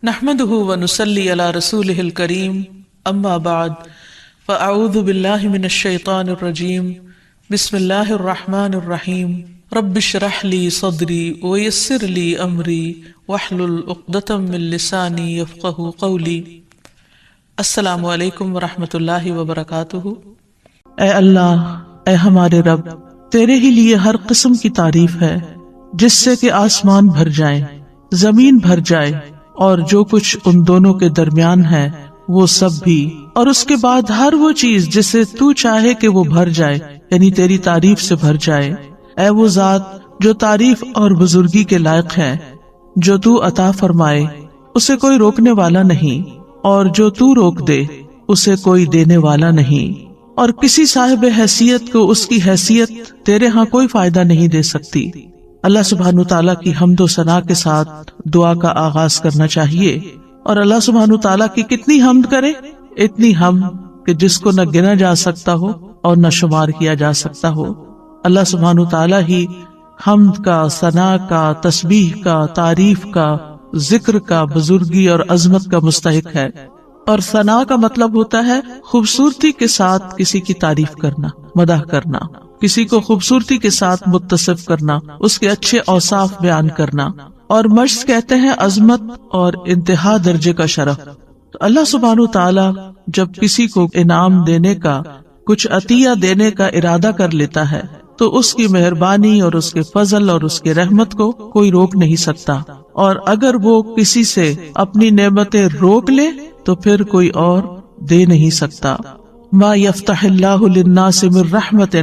نحمده ونصلي على رسوله الكريم اما بعد فاعوذ بالله من الشيطان الرجيم بسم الله الرحمن الرحيم رب اشرح لي صدري ويسر لي امري واحلل عقدة من لساني يفقهوا قولي۔ السلام علیکم ورحمۃ اللہ وبرکاتہ۔ اے اللہ، اے ہمارے رب، تیرے ہی لیے ہر قسم کی تعریف ہے جس سے کہ آسمان بھر جائیں، زمین بھر جائے اور جو کچھ ان دونوں کے درمیان ہے وہ سب بھی، اور اس کے بعد ہر وہ چیز جسے تو چاہے کہ وہ بھر جائے، یعنی تیری تعریف سے بھر جائے۔ اے وہ ذات جو تعریف اور بزرگی کے لائق ہے، جو تو عطا فرمائے اسے کوئی روکنے والا نہیں، اور جو تو روک دے اسے کوئی دینے والا نہیں، اور کسی صاحب حیثیت کو اس کی حیثیت تیرے ہاں کوئی فائدہ نہیں دے سکتی۔ اللہ سبحانہ تعالیٰ کی حمد و ثنا کے ساتھ دعا کا آغاز کرنا چاہیے، اور اللہ سبحانہ تعالیٰ کی کتنی حمد کرے، اتنی حمد کہ جس کو نہ گنا جا سکتا ہو اور نہ شمار کیا جا سکتا ہو۔ اللہ سبحانہ تعالیٰ ہی حمد کا، ثنا کا، تسبیح کا، تعریف کا، ذکر کا، بزرگی اور عظمت کا مستحق ہے۔ اور ثنا کا مطلب ہوتا ہے خوبصورتی کے ساتھ کسی کی تعریف کرنا، مدح کرنا، کسی کو خوبصورتی کے ساتھ متصف کرنا، اس کے اچھے اوصاف بیان کرنا، اور مجد کہتے ہیں عظمت اور انتہا درجے کا شرف۔ تو اللہ سبحانہ تعالیٰ جب کسی کو انعام دینے کا، کچھ عطیہ دینے کا ارادہ کر لیتا ہے تو اس کی مہربانی اور اس کے فضل اور اس کے رحمت کو کوئی روک نہیں سکتا، اور اگر وہ کسی سے اپنی نعمتیں روک لے تو پھر کوئی اور دے نہیں سکتا۔ ما یفتح اللہ للناس من رحمت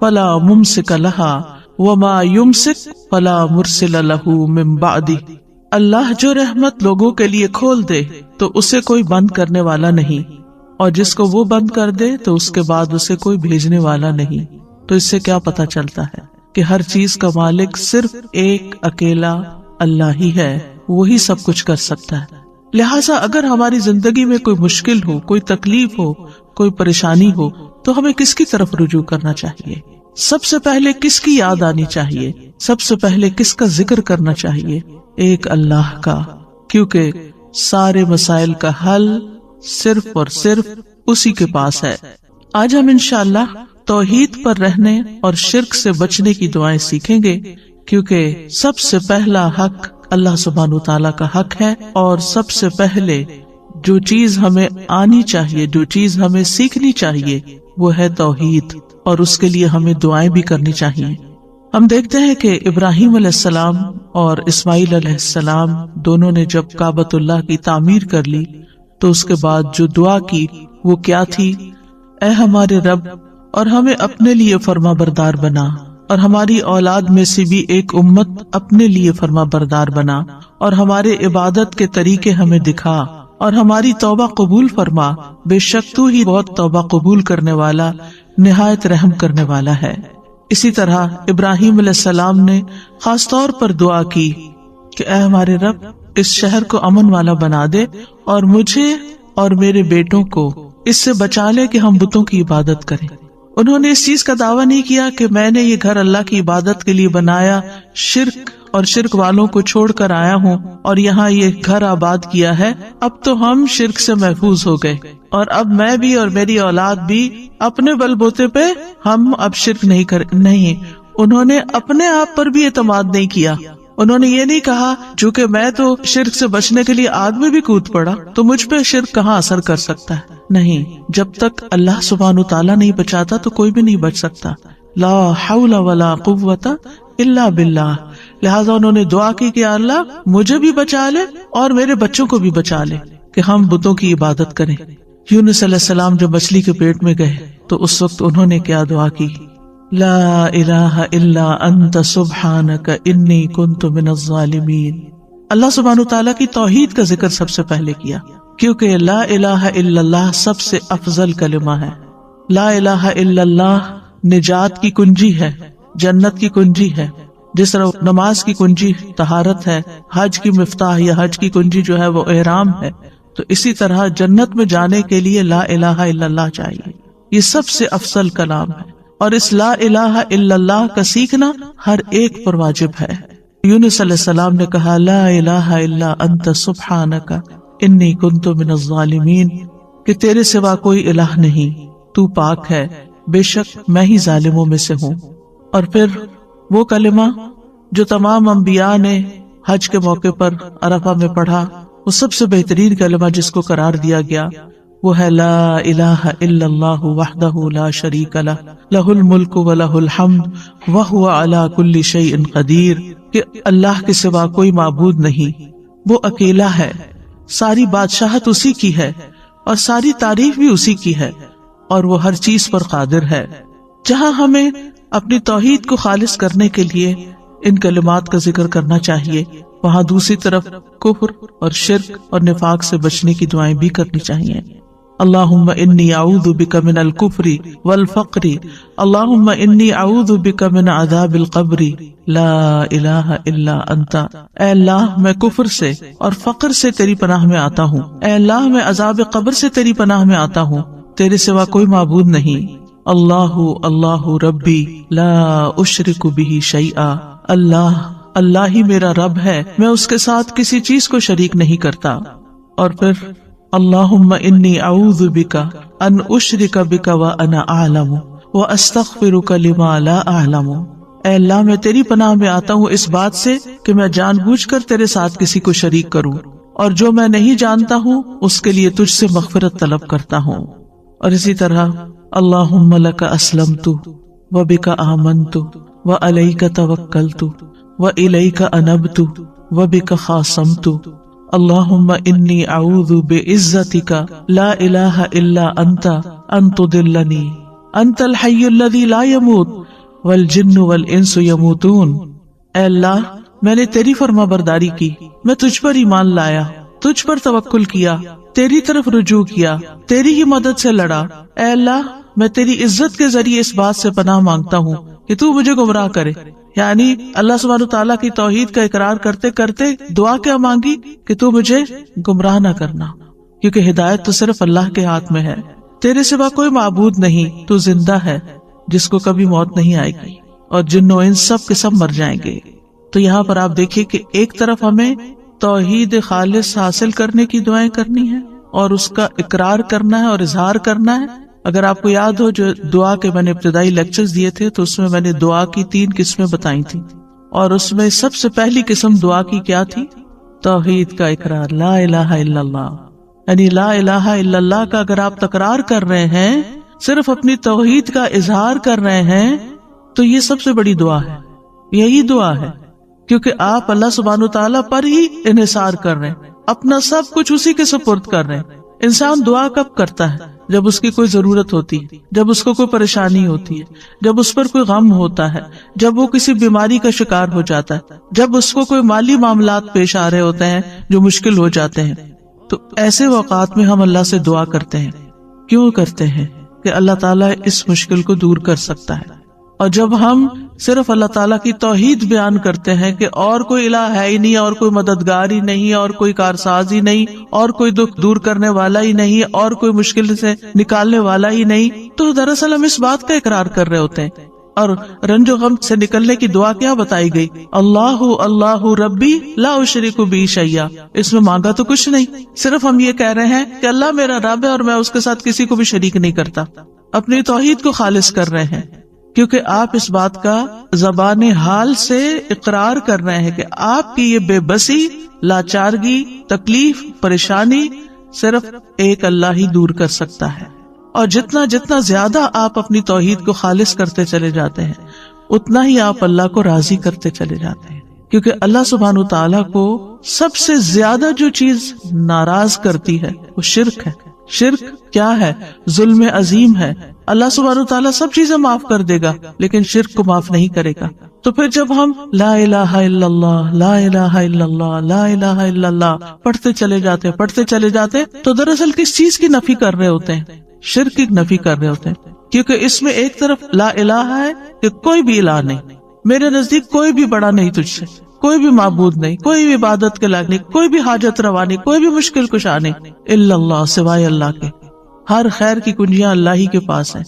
فلا ممسک لها وما یمسک فلا مرسل له من بعدہ۔ اللہ جو رحمت لوگوں کے لیے کھول دے تو اسے کوئی بند کرنے والا نہیں، اور جس کو وہ بند کر دے تو اس کے بعد اسے کوئی بھیجنے والا نہیں۔ تو اس سے کیا پتہ چلتا ہے کہ ہر چیز کا مالک صرف ایک اکیلا اللہ ہی ہے، وہی سب کچھ کر سکتا ہے۔ لہٰذا اگر ہماری زندگی میں کوئی مشکل ہو، کوئی تکلیف ہو، کوئی پریشانی ہو تو ہمیں کس کی طرف رجوع کرنا چاہیے؟ سب سے پہلے کس کی یاد آنی چاہیے؟ سب سے پہلے کس کا ذکر کرنا چاہیے؟ ایک اللہ کا، کیونکہ سارے مسائل کا حل صرف اور صرف اسی کے پاس ہے۔ آج ہم انشاءاللہ توحید پر رہنے اور شرک سے بچنے کی دعائیں سیکھیں گے، کیونکہ سب سے پہلا حق اللہ سبحانہ تعالیٰ کا حق ہے، اور سب سے پہلے جو چیز ہمیں آنی چاہیے، جو چیز ہمیں سیکھنی چاہیے وہ ہے توحید، اور اس کے لیے ہمیں دعائیں بھی کرنی چاہیے۔ ہم دیکھتے ہیں کہ ابراہیم علیہ السلام اور اسماعیل علیہ السلام دونوں نے جب کعبۃ اللہ کی تعمیر کر لی تو اس کے بعد جو دعا کی وہ کیا تھی؟ اے ہمارے رب، اور ہمیں اپنے لیے فرما بردار بنا، اور ہماری اولاد میں سے بھی ایک امت اپنے لیے فرما بردار بنا، اور ہمارے عبادت کے طریقے ہمیں دکھا، اور ہماری توبہ قبول فرما، بے شک تو ہی بہت توبہ قبول کرنے والا، نہایت رحم کرنے والا ہے۔ اسی طرح ابراہیم علیہ السلام نے خاص طور پر دعا کی کہ اے ہمارے رب، اس شہر کو امن والا بنا دے، اور مجھے اور میرے بیٹوں کو اس سے بچا لے کہ ہم بتوں کی عبادت کریں۔ انہوں نے اس چیز کا دعویٰ نہیں کیا کہ میں نے یہ گھر اللہ کی عبادت کے لیے بنایا، شرک اور شرک والوں کو چھوڑ کر آیا ہوں اور یہاں یہ گھر آباد کیا ہے، اب تو ہم شرک سے محفوظ ہو گئے، اور اب میں بھی اور میری اولاد بھی اپنے بل بوتے پہ ہم اب شرک نہیں۔ انہوں نے اپنے آپ پر بھی اعتماد نہیں کیا۔ انہوں نے یہ نہیں کہا چونکہ میں تو شرک سے بچنے کے لیے آگ میں بھی کود پڑا تو مجھ پہ شرک کہاں اثر کر سکتا ہے۔ نہیں، جب تک اللہ سبحانہ تعالیٰ نہیں بچاتا تو کوئی بھی نہیں بچ سکتا۔ لا حول ولا قوت الا باللہ۔ لہٰذا انہوں نے دعا کی کہ اللہ مجھے بھی بچا لے اور میرے بچوں کو بھی بچا لے کہ ہم بتوں کی عبادت کریں۔ یونس علیہ السلام جب مچھلی کے پیٹ میں گئے تو اس وقت انہوں نے کیا دعا کی؟ لا الہ الا انت سبحانک انی کنت من الظالمین۔ اللہ سبحانہ تعالیٰ کی توحید کا ذکر سب سے پہلے کیا، کیونکہ لا الہ الا اللہ سب سے افضل کلمہ ہے۔ لا الہ الا اللہ نجات کی کنجی ہے، جنت کی کنجی ہے۔ جس طرح نماز کی کنجی طہارت ہے، حج کی مفتاح یا حج کی کنجی جو ہے وہ احرام ہے، تو اسی طرح جنت میں جانے کے لیے لا الہ الا اللہ چاہیے۔ یہ سب سے افضل کلام ہے، اور اس لا الہ الا اللہ کا سیکھنا ہر ایک پر واجب ہے۔ یونس علیہ السلام نے کہا لا الہ الا انت سبحانک انی کنت من الظالمین، کہ تیرے سوا کوئی الہ نہیں، تو پاک ہے، بے شک میں ہی ظالموں میں سے ہوں۔ اور پھر وہ کلمہ جو تمام انبیاء نے حج کے موقع پر عرفہ میں پڑھا، وہ سب سے بہترین کلمہ جس کو قرار دیا گیا وہ ہے لا الہ الا اللہ وحدہ لا شریک لہ لہ الملک ولہ الحمد وہو علی کل شیء قدیر، کہ اللہ کے سوا کوئی معبود نہیں، وہ اکیلا ہے، ساری بادشاہت اسی کی ہے اور ساری تعریف بھی اسی کی ہے، اور وہ ہر چیز پر قادر ہے۔ جہاں ہمیں اپنی توحید کو خالص کرنے کے لیے ان کلمات کا ذکر کرنا چاہیے، وہاں دوسری طرف کفر اور شرک اور نفاق سے بچنے کی دعائیں بھی کرنی چاہیے۔ اللہم انی اعوذ بک من الکفر والفقر، اللہم انی اعوذ بک من عذاب القبر، لا الہ الا انت، اے اللہ میں کفر سے اور فقر سے تیری پناہ میں آتا ہوں، اے اللہ میں عذاب قبر سے تیری پناہ میں آتا ہوں، تیرے سوا کوئی معبود نہیں۔ اللہ ربی لا اشرک بہ شیئا، اللہ ہی میرا رب ہے، میں اس کے ساتھ کسی چیز کو شریک نہیں کرتا۔ اور پھر اللہم انی اعوذ بک ان اشرک بک وانا اعلم واستغفرک لما لا اعلم، اے اللہ میں تیری پناہ میں آتا ہوں اس بات سے کہ میں جان بوجھ کر تیرے ساتھ کسی کو شریک کروں، اور جو میں نہیں جانتا ہوں اس کے لیے تجھ سے مغفرت طلب کرتا ہوں۔ اور اسی طرح اللہم لک اسلمت وبک آمنت وعلیک توکلت وإلیک انبت وبک خاصمت، اللہم انی اعوذ بعزتک لا الہ الا انت ان تضلنی، انت الحی الذی لا یموت والجن والانس یموتون، اے اللہ میں نے تیری فرما برداری کی، میں تجھ پر ایمان لایا، تجھ پر توکل کیا، تیری طرف رجوع کیا، تیری ہی مدد سے لڑا، اے اللہ میں تیری عزت کے ذریعے اس بات سے پناہ مانگتا ہوں کہ تو مجھے گمراہ کرے۔ یعنی اللہ سبحانہ تعالیٰ کی توحید کا اقرار کرتے کرتے دعا کیا مانگی کہ تو مجھے گمراہ نہ کرنا، کیونکہ ہدایت تو صرف اللہ کے ہاتھ میں ہے، تیرے سوا کوئی معبود نہیں، تو زندہ ہے جس کو کبھی موت نہیں آئے گی، اور جن و انس سب کے سب مر جائیں گے۔ تو یہاں پر آپ دیکھیے کہ ایک طرف ہمیں توحید خالص حاصل کرنے کی دعائیں کرنی ہے اور اس کا اقرار کرنا ہے اور اظہار کرنا ہے۔ اگر آپ کو یاد ہو جو دعا کے میں نے ابتدائی لیکچرز دیے تھے تو اس میں نے دعا کی 3 قسمیں بتائی تھی، اور اس میں سب سے پہلی قسم دعا کی کیا تھی؟ توحید کا اقرار، لا الہ الا اللہ، یعنی لا الہ الا اللہ کا اگر آپ تکرار کر رہے ہیں، صرف اپنی توحید کا اظہار کر رہے ہیں، تو یہ سب سے بڑی دعا ہے، یہی دعا ہے، کیونکہ آپ اللہ سبحانہ تعالیٰ پر ہی انحصار کر رہے ہیں، اپنا سب کچھ اسی کے سپرد کر رہے ہیں۔ انسان دعا کب کرتا ہے؟ جب اس کی کوئی ضرورت ہوتی ہے، جب اس کو کوئی پریشانی ہوتی ہے، جب اس پر کوئی غم ہوتا ہے، جب وہ کسی بیماری کا شکار ہو جاتا ہے، جب اس کو کوئی مالی معاملات پیش آ رہے ہوتے ہیں جو مشکل ہو جاتے ہیں، تو ایسے اوقات میں ہم اللہ سے دعا کرتے ہیں۔ کیوں کرتے ہیں؟ کہ اللہ تعالیٰ اس مشکل کو دور کر سکتا ہے۔ اور جب ہم صرف اللہ تعالیٰ کی توحید بیان کرتے ہیں کہ اور کوئی الہ ہے ہی نہیں، اور کوئی مددگار ہی نہیں، اور کوئی کارساز ہی نہیں، اور کوئی دکھ دور کرنے والا ہی نہیں، اور کوئی مشکل سے نکالنے والا ہی نہیں، تو دراصل ہم اس بات کا اقرار کر رہے ہوتے ہیں۔ اور رنج و غم سے نکلنے کی دعا کیا بتائی گئی؟ اللہ ربی لا اشرک بہ شیئا، اس میں مانگا تو کچھ نہیں، صرف ہم یہ کہہ رہے ہیں کہ اللہ میرا رب ہے اور میں اس کے ساتھ کسی کو بھی شریک نہیں کرتا، اپنی توحید کو خالص کر رہے ہیں، کیونکہ آپ اس بات کا زبان حال سے اقرار کر رہے ہیں کہ آپ کی یہ بے بسی، لاچارگی، تکلیف، پریشانی صرف ایک اللہ ہی دور کر سکتا ہے۔ اور جتنا جتنا زیادہ آپ اپنی توحید کو خالص کرتے چلے جاتے ہیں، اتنا ہی آپ اللہ کو راضی کرتے چلے جاتے ہیں، کیونکہ اللہ سبحانہ تعالیٰ کو سب سے زیادہ جو چیز ناراض کرتی ہے وہ شرک ہے۔ شرک کیا ہے؟ ظلم عظیم ہے۔ اللہ سبحانہ تعالیٰ سب چیزیں معاف کر دے گا لیکن شرک کو معاف نہیں کرے گا۔ تو پھر جب ہم لا الہ الا اللہ، لا الہ الا اللہ، لا الہ الا اللہ پڑھتے چلے جاتے تو دراصل کس چیز کی نفی کر رہے ہوتے ہیں؟ شرک کی نفی کر رہے ہوتے ہیں، کیونکہ اس میں ایک طرف لا الہ ہے کہ کوئی بھی الہ نہیں، میرے نزدیک کوئی بھی بڑا نہیں تجھ سے، کوئی بھی معبود نہیں، کوئی بھی عبادت کے لائق نہیں، کوئی بھی حاجت روا نہیں، کوئی بھی مشکل کشا نہیں، الا اللہ، سوائے اللہ کے۔ ہر خیر کی کنجیاں اللہ ہی کے پاس ہیں،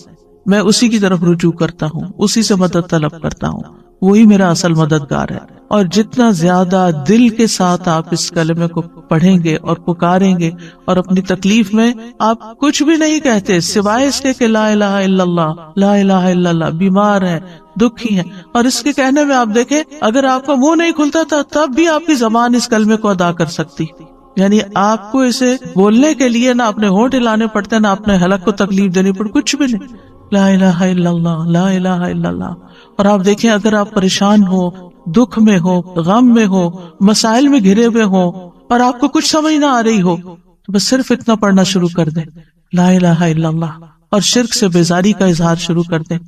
میں اسی کی طرف رجوع کرتا ہوں، اسی سے مدد طلب کرتا ہوں، وہی میرا اصل مددگار ہے. اور جتنا زیادہ دل کے ساتھ آپ اس کلمے کو پڑھیں گے اور پکاریں گے اور اپنی تکلیف میں آپ کچھ بھی نہیں کہتے سوائے اس کے کہ لا الہ الا اللہ، لا الہ الا اللہ، بیمار ہیں، دکھی ہیں، اور اس کے کہنے میں آپ دیکھیں اگر آپ کا منہ نہیں کھلتا تھا تب بھی آپ کی زبان اس کلمے کو ادا کر سکتی. یعنی آپ کو اسے بولنے کے لیے نہ اپنے ہونٹ ہلانے پڑتے نہ اپنے حلق کو تکلیف دینی پڑتی، کچھ بھی نہیں. لا الہ الا اللہ، لا الہ الا اللہ. اور آپ دیکھیں اگر آپ پریشان ہو، دکھ میں ہو، غم میں ہو، مسائل میں گھرے ہوئے ہو اور آپ کو کچھ سمجھ نہ آ رہی ہو تو بس صرف اتنا پڑھنا شروع کر دیں، لا الہ الا اللہ، اور شرک سے بیزاری کا اظہار شروع کر دیں.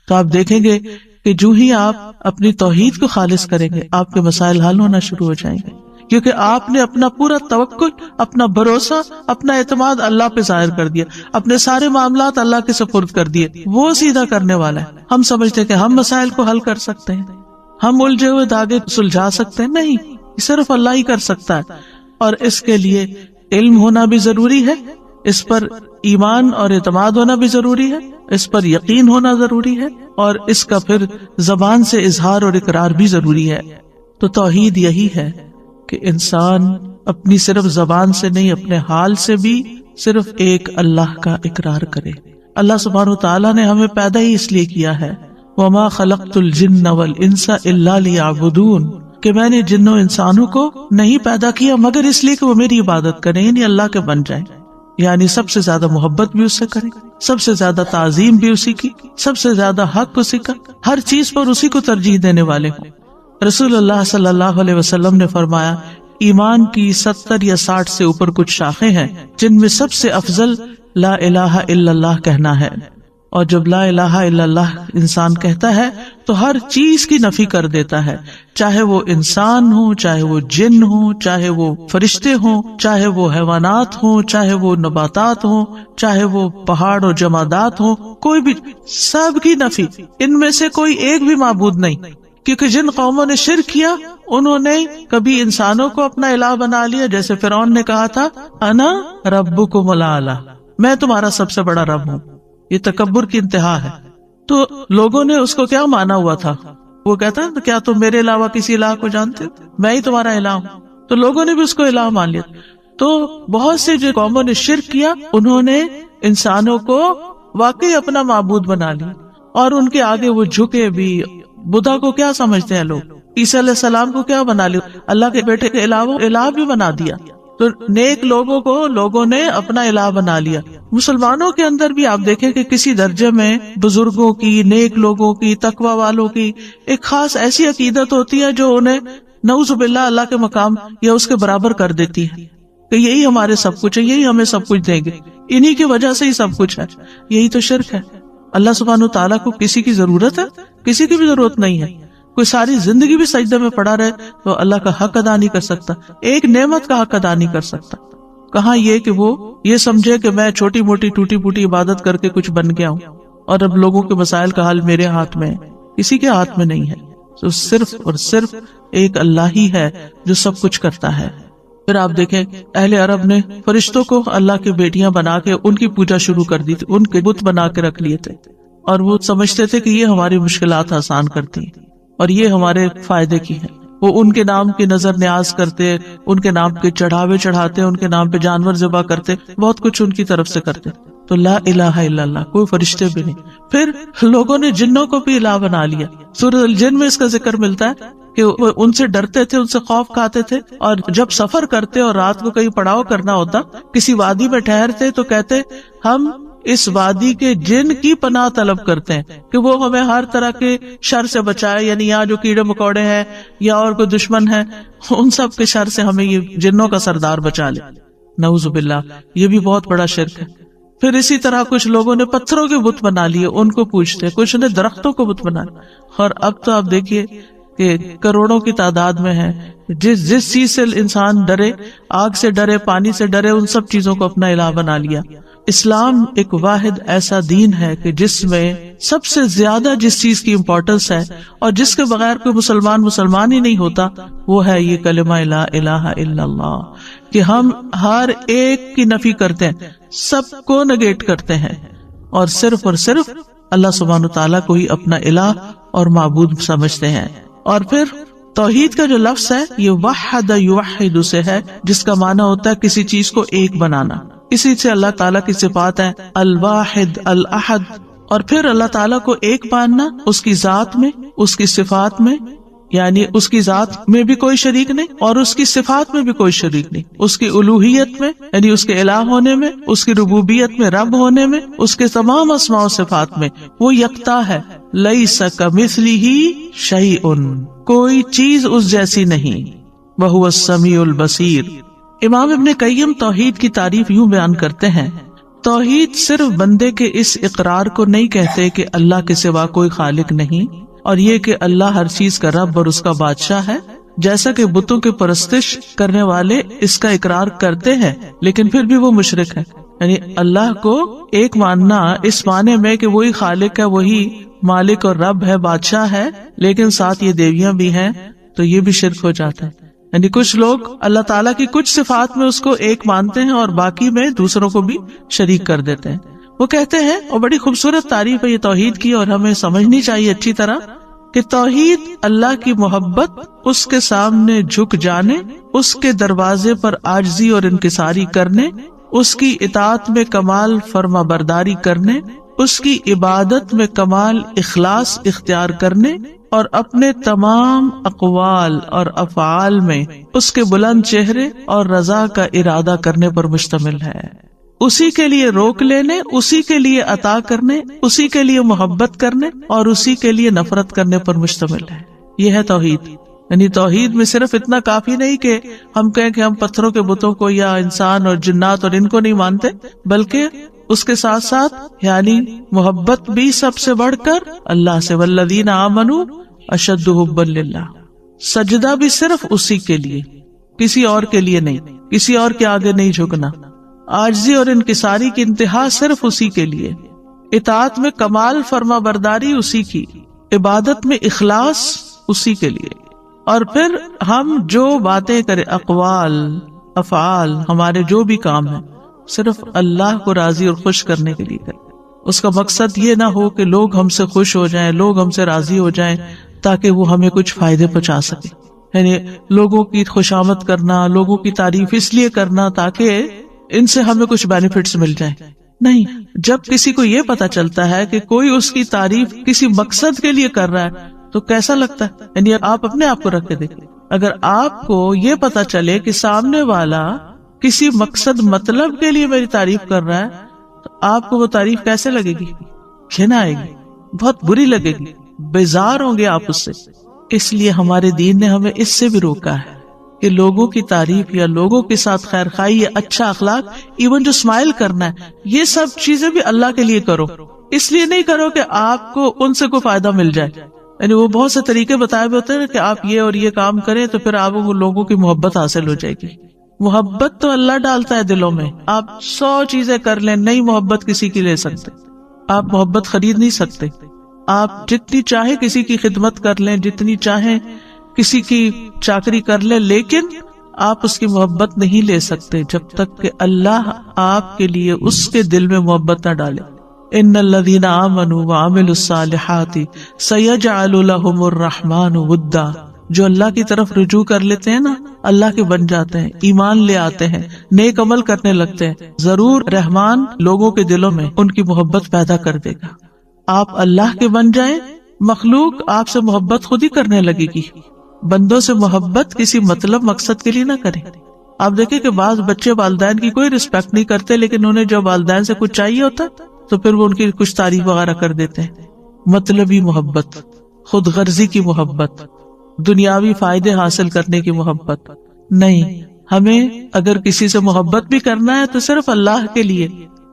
تو آپ دیکھیں گے کہ جو ہی آپ اپنی توحید کو خالص کریں گے آپ کے مسائل حل ہونا شروع ہو جائیں گے، کیونکہ آپ نے اپنا پورا توکل، اپنا بھروسہ، اپنا اعتماد اللہ پہ ظاہر کر دیا، اپنے سارے معاملات اللہ کے سپرد کر دیے. وہ سیدھا کرنے والا ہے. ہم سمجھتے کہ ہم مسائل کو حل کر سکتے ہیں، ہم الجھے ہوئے دھاگے سلجھا سکتے ہیں، نہیں، صرف اللہ ہی کر سکتا ہے. اور اس کے لیے علم ہونا بھی ضروری ہے، اس پر ایمان اور اعتماد ہونا بھی ضروری ہے، اس پر یقین ہونا ضروری ہے، اور اس کا پھر زبان سے اظہار اور اقرار بھی ضروری ہے. تو توحید یہی ہے کہ انسان اپنی صرف زبان سے نہیں اپنے حال سے بھی صرف ایک اللہ کا اقرار کرے. اللہ سبحانہ وتعالیٰ نے ہمیں پیدا ہی اس لیے کیا ہے، وَمَا خَلَقْتُ الْجِنَّ وَالْإِنسَ إِلَّا لِيَعْبُدُونَ، کہ میں نے جنوں انسانوں کو نہیں پیدا کیا مگر اس لیے کہ وہ میری عبادت کریں، یعنی اللہ کے بن جائیں. یعنی سب سے زیادہ محبت بھی اس سے کریں، سب سے زیادہ تعظیم بھی اسی کی، سب سے زیادہ حق اسی کا، ہر چیز پر اسی کو ترجیح دینے والے ہوں. رسول اللہ صلی اللہ علیہ وسلم نے فرمایا ایمان کی 70 یا 60 سے اوپر کچھ شاخیں ہیں جن میں سب سے افضل لا الہ الا اللہ کہنا ہے. اور جب لا الہ الا اللہ انسان کہتا ہے تو ہر چیز کی نفی کر دیتا ہے، چاہے وہ انسان ہو، چاہے وہ جن ہو، چاہے وہ فرشتے ہوں، چاہے وہ حیوانات ہوں، چاہے وہ نباتات ہوں، چاہے وہ پہاڑ اور جمادات ہوں، کوئی بھی، سب کی نفی. ان میں سے کوئی ایک بھی معبود نہیں، کیونکہ جن قوموں نے شرک کیا انہوں نے کبھی انسانوں کو اپنا الہ بنا لیا، جیسے فرعون نے کہا تھا انا ربکم الاعلی، میں تمہارا سب سے بڑا رب ہوں. یہ تکبر کی انتہا ہے. تو لوگوں نے اس کو کیا مانا ہوا تھا؟ وہ کہتا ہے کیا تم میرے علاوہ کسی الہ کو جانتے ہو؟ میں ہی تمہارا الہ ہوں. تو لوگوں نے بھی اس کو الہ مان لیا. تو بہت سے جو قوموں نے شرک کیا انہوں نے انسانوں کو واقعی اپنا معبود بنا لیا، اور ان کے آگے وہ جھکے بھی. بدھا کو کیا سمجھتے ہیں لوگ؟ عیسیٰ علیہ السلام کو کیا بنا لیا؟ اللہ کے بیٹے کے علاوہ الہ بھی بنا دیا. تو نیک لوگوں کو لوگوں نے اپنا الہ بنا لیا. مسلمانوں کے اندر بھی آپ دیکھیں کہ کسی درجے میں بزرگوں کی، نیک لوگوں کی، تقوی والوں کی ایک خاص ایسی عقیدت ہوتی ہے جو انہیں نعوذ باللہ اللہ کے مقام یا اس کے برابر کر دیتی ہے کہ یہی ہمارے سب کچھ ہے، یہی ہمیں سب کچھ دیں گے، انہی کی وجہ سے ہی سب کچھ ہے. یہی تو شرک ہے. اللہ سبحانہ وتعالیٰ کو کسی کی ضرورت ہے؟ کسی کی بھی ضرورت نہیں ہے. کوئی ساری زندگی بھی سجدے میں پڑا رہے تو اللہ کا حق ادا نہیں کر سکتا، ایک نعمت کا حق ادا نہیں کر سکتا. کہاں یہ کہ وہ یہ سمجھے کہ میں چھوٹی موٹی ٹوٹی پوٹی عبادت کر کے کچھ بن گیا ہوں اور اب لوگوں کے مسائل کا حل میرے ہاتھ میں ہے. کسی کے ہاتھ میں نہیں ہے. تو صرف اور صرف ایک اللہ ہی ہے جو سب کچھ کرتا ہے. پھر آپ دیکھیں اہل عرب نے فرشتوں کو اللہ کی بیٹیاں بنا کے ان کی پوجا شروع کر دی تھی، ان کے بت بنا کے رکھ لیے تھے، اور وہ سمجھتے تھے کہ یہ ہماری مشکلات آسان کرتی ہیں اور یہ ہمارے فائدے کی ہیں. وہ ان کے نام کی نظر نیاز کرتے، ان کے نام کے چڑھاوے چڑھاتے، ان کے نام پہ جانور ذبح کرتے، بہت کچھ ان کی طرف سے کرتے. تو لا الہ الا اللہ، کوئی فرشتے بھی نہیں. پھر لوگوں نے جنوں کو بھی الہ بنا لیا. سورۃ الجن میں اس کا ذکر ملتا ہے کہ وہ ان سے ڈرتے تھے، ان سے خوف کھاتے تھے، اور جب سفر کرتے اور رات کو کہیں پڑاؤ کرنا ہوتا، کسی وادی میں ٹھہرتے تو کہتے ہم اس وادی کے جن کی پناہ طلب کرتے ہیں کہ وہ ہمیں ہر طرح کے شر سے بچائے، یعنی یہاں جو کیڑے مکوڑے ہیں یا اور کوئی دشمن ہے ان سب کے شر سے ہمیں یہ جنوں کا سردار بچا لے. نعوذ باللہ، یہ بھی بہت بڑا شرک ہے. پھر اسی طرح کچھ لوگوں نے پتھروں کے بت بنا لیے، ان کو پوجتے، کچھ نے درختوں کو بت بنا لیا. اور اب تو آپ دیکھیے کہ کروڑوں کی تعداد میں ہے. جس چیز سے انسان ڈرے، آگ سے ڈرے، پانی سے ڈرے، ان سب چیزوں کو اپنا الہ بنا لیا. اسلام ایک واحد ایسا دین ہے کہ جس میں سب سے زیادہ جس چیز کی امپورٹنس ہے اور جس کے بغیر کوئی مسلمان ہی نہیں ہوتا، وہ ہے یہ کلمہ لا الہ الا اللہ، کہ ہم ہر ایک کی نفی کرتے ہیں، سب کو نگیٹ کرتے ہیں، اور صرف اللہ سبحانہ تعالیٰ کو ہی اپنا الہ اور معبود سمجھتے ہیں. اور پھر توحید کا جو لفظ ہے یہ وحد یوحد سے ہے، جس کا معنی ہوتا ہے کسی چیز کو ایک بنانا. اسی سے اللہ تعالیٰ کی صفات ہیں الواحد الاحد. اور پھر اللہ تعالیٰ کو ایک ماننا اس کی ذات میں، اس کی صفات میں، یعنی اس کی ذات میں بھی کوئی شریک نہیں اور اس کی صفات میں بھی کوئی شریک نہیں. اس کی الوہیت میں یعنی اس کے الہ ہونے میں، اس کی ربوبیت میں رب ہونے میں، اس کے تمام اسماء و صفات میں وہ یکتا ہے. لیس کمثلہ شیء، کوئی چیز اس جیسی نہیں. وہو السمیع البصیر. امام ابن قیم توحید کی تعریف یوں بیان کرتے ہیں، توحید صرف بندے کے اس اقرار کو نہیں کہتے کہ اللہ کے سوا کوئی خالق نہیں، اور یہ کہ اللہ ہر چیز کا رب اور اس کا بادشاہ ہے، جیسا کہ بتوں کی پرستش کرنے والے اس کا اقرار کرتے ہیں لیکن پھر بھی وہ مشرک ہے. یعنی اللہ کو ایک ماننا اس معنی میں کہ وہی خالق ہے، وہی مالک اور رب ہے، بادشاہ ہے، لیکن ساتھ یہ دیویاں بھی ہیں، تو یہ بھی شرک ہو جاتا ہے. یعنی کچھ لوگ اللہ تعالیٰ کی کچھ صفات میں اس کو ایک مانتے ہیں اور باقی میں دوسروں کو بھی شریک کر دیتے ہیں. وہ کہتے ہیں، اور بڑی خوبصورت تعریف ہے یہ توحید کی اور ہمیں سمجھنی چاہیے اچھی طرح، کہ توحید اللہ کی محبت، اس کے سامنے جھک جانے، اس کے دروازے پر عاجزی اور انکساری کرنے، اس کی اطاعت میں کمال فرما برداری کرنے، اس کی عبادت میں کمال اخلاص اختیار کرنے، اور اپنے تمام اقوال اور افعال میں اس کے بلند چہرے اور رضا کا ارادہ کرنے پر مشتمل ہے. اسی کے لیے روک لینے، اسی کے لیے عطا کرنے، اسی کے لیے محبت کرنے اور اسی کے لیے نفرت کرنے پر مشتمل ہے. یہ ہے توحید. یعنی توحید میں صرف اتنا کافی نہیں کہ ہم کہیں کہ ہم پتھروں کے بتوں کو یا انسان اور جنات اور ان کو نہیں مانتے، بلکہ اس کے ساتھ ساتھ یعنی محبت بھی سب سے بڑھ کر اللہ سے، والذین آمنوا اشد حبا للہ. سجدہ بھی صرف اسی کے لیے، کسی اور کے لیے نہیں، کسی اور کے آگے نہیں جھکنا. عاجزی اور انکساری کی انتہا صرف اسی کے لیے، اطاعت میں کمال فرما برداری اسی کی، عبادت میں اخلاص اسی کے لیے. اور پھر ہم جو باتیں کریں، اقوال افعال، ہمارے جو بھی کام ہیں، صرف اللہ کو راضی اور خوش کرنے کے لیے کریں. اس کا مقصد یہ نہ ہو کہ لوگ ہم سے خوش ہو جائیں، لوگ ہم سے راضی ہو جائیں تاکہ وہ ہمیں کچھ فائدے پہنچا سکے. یعنی لوگوں کی خوشامد کرنا، لوگوں کی تعریف اس لیے کرنا تاکہ ان سے ہمیں کچھ بینیفٹس مل جائیں. نہیں، جب کسی کو یہ پتا چلتا ہے کہ کوئی اس کی تعریف کسی مقصد کے لیے کر رہا ہے تو کیسا لگتا ہے. یعنی آپ اپنے آپ کو رکھ کے دیکھیں، اگر آپ کو یہ پتا چلے کہ سامنے والا کسی مقصد مطلب کے لیے میری تعریف کر رہا ہے تو آپ کو وہ تعریف کیسے لگے گی؟ گھن آئے گی، بہت بری لگے گی، بیزار ہوں گے آپ اس سے. اس لیے ہمارے دین نے ہمیں اس سے بھی روکا ہے کہ لوگوں کی تعریف یا لوگوں کے ساتھ خیر خواہی یا اچھا اخلاق، ایون جو اسمائل کرنا ہے، یہ سب چیزیں بھی اللہ کے لیے کرو. اس لیے نہیں کرو کہ آپ کو ان سے کوئی فائدہ مل جائے. یعنی وہ بہت سے طریقے بتائے ہوئے ہوتے ہیں کہ آپ یہ اور یہ کام کریں تو پھر آپ کو لوگوں کی محبت حاصل ہو جائے گی. محبت تو اللہ ڈالتا ہے دلوں میں. آپ 100 چیزیں کر لیں، نہیں محبت کسی کی لے سکتے. آپ محبت خرید نہیں سکتے. آپ جتنی چاہے کسی کی خدمت کر لیں، جتنی چاہیں کسی کی چاکری کر لیں، لیکن آپ اس کی محبت نہیں لے سکتے جب تک کہ اللہ آپ کے لیے اس کے دل میں محبت نہ ڈالے. ان الذین آمنوا وعملوا الصالحات سیجعل لهم الرحمن ودا. جو اللہ کی طرف رجوع کر لیتے ہیں نا، اللہ کے بن جاتے ہیں، ایمان لے آتے ہیں، نیک عمل کرنے لگتے ہیں، ضرور رحمان لوگوں کے دلوں میں ان کی محبت پیدا کر دے گا. آپ اللہ کے بن جائیں، مخلوق آپ سے محبت خود ہی کرنے لگے گی. بندوں سے محبت کسی مطلب مقصد کے لیے نہ کریں. آپ دیکھیں کہ بعض بچے والدین کی کوئی رسپیکٹ نہیں کرتے، لیکن انہیں جب والدین سے کچھ چاہیے ہوتا تو پھر وہ ان کی کچھ تعریف وغیرہ کر دیتے ہیں. مطلبی محبت، خود غرضی کی محبت، دنیاوی فائدے حاصل کرنے کی محبت نہیں. ہمیں اگر کسی سے محبت بھی کرنا ہے تو صرف اللہ کے لیے،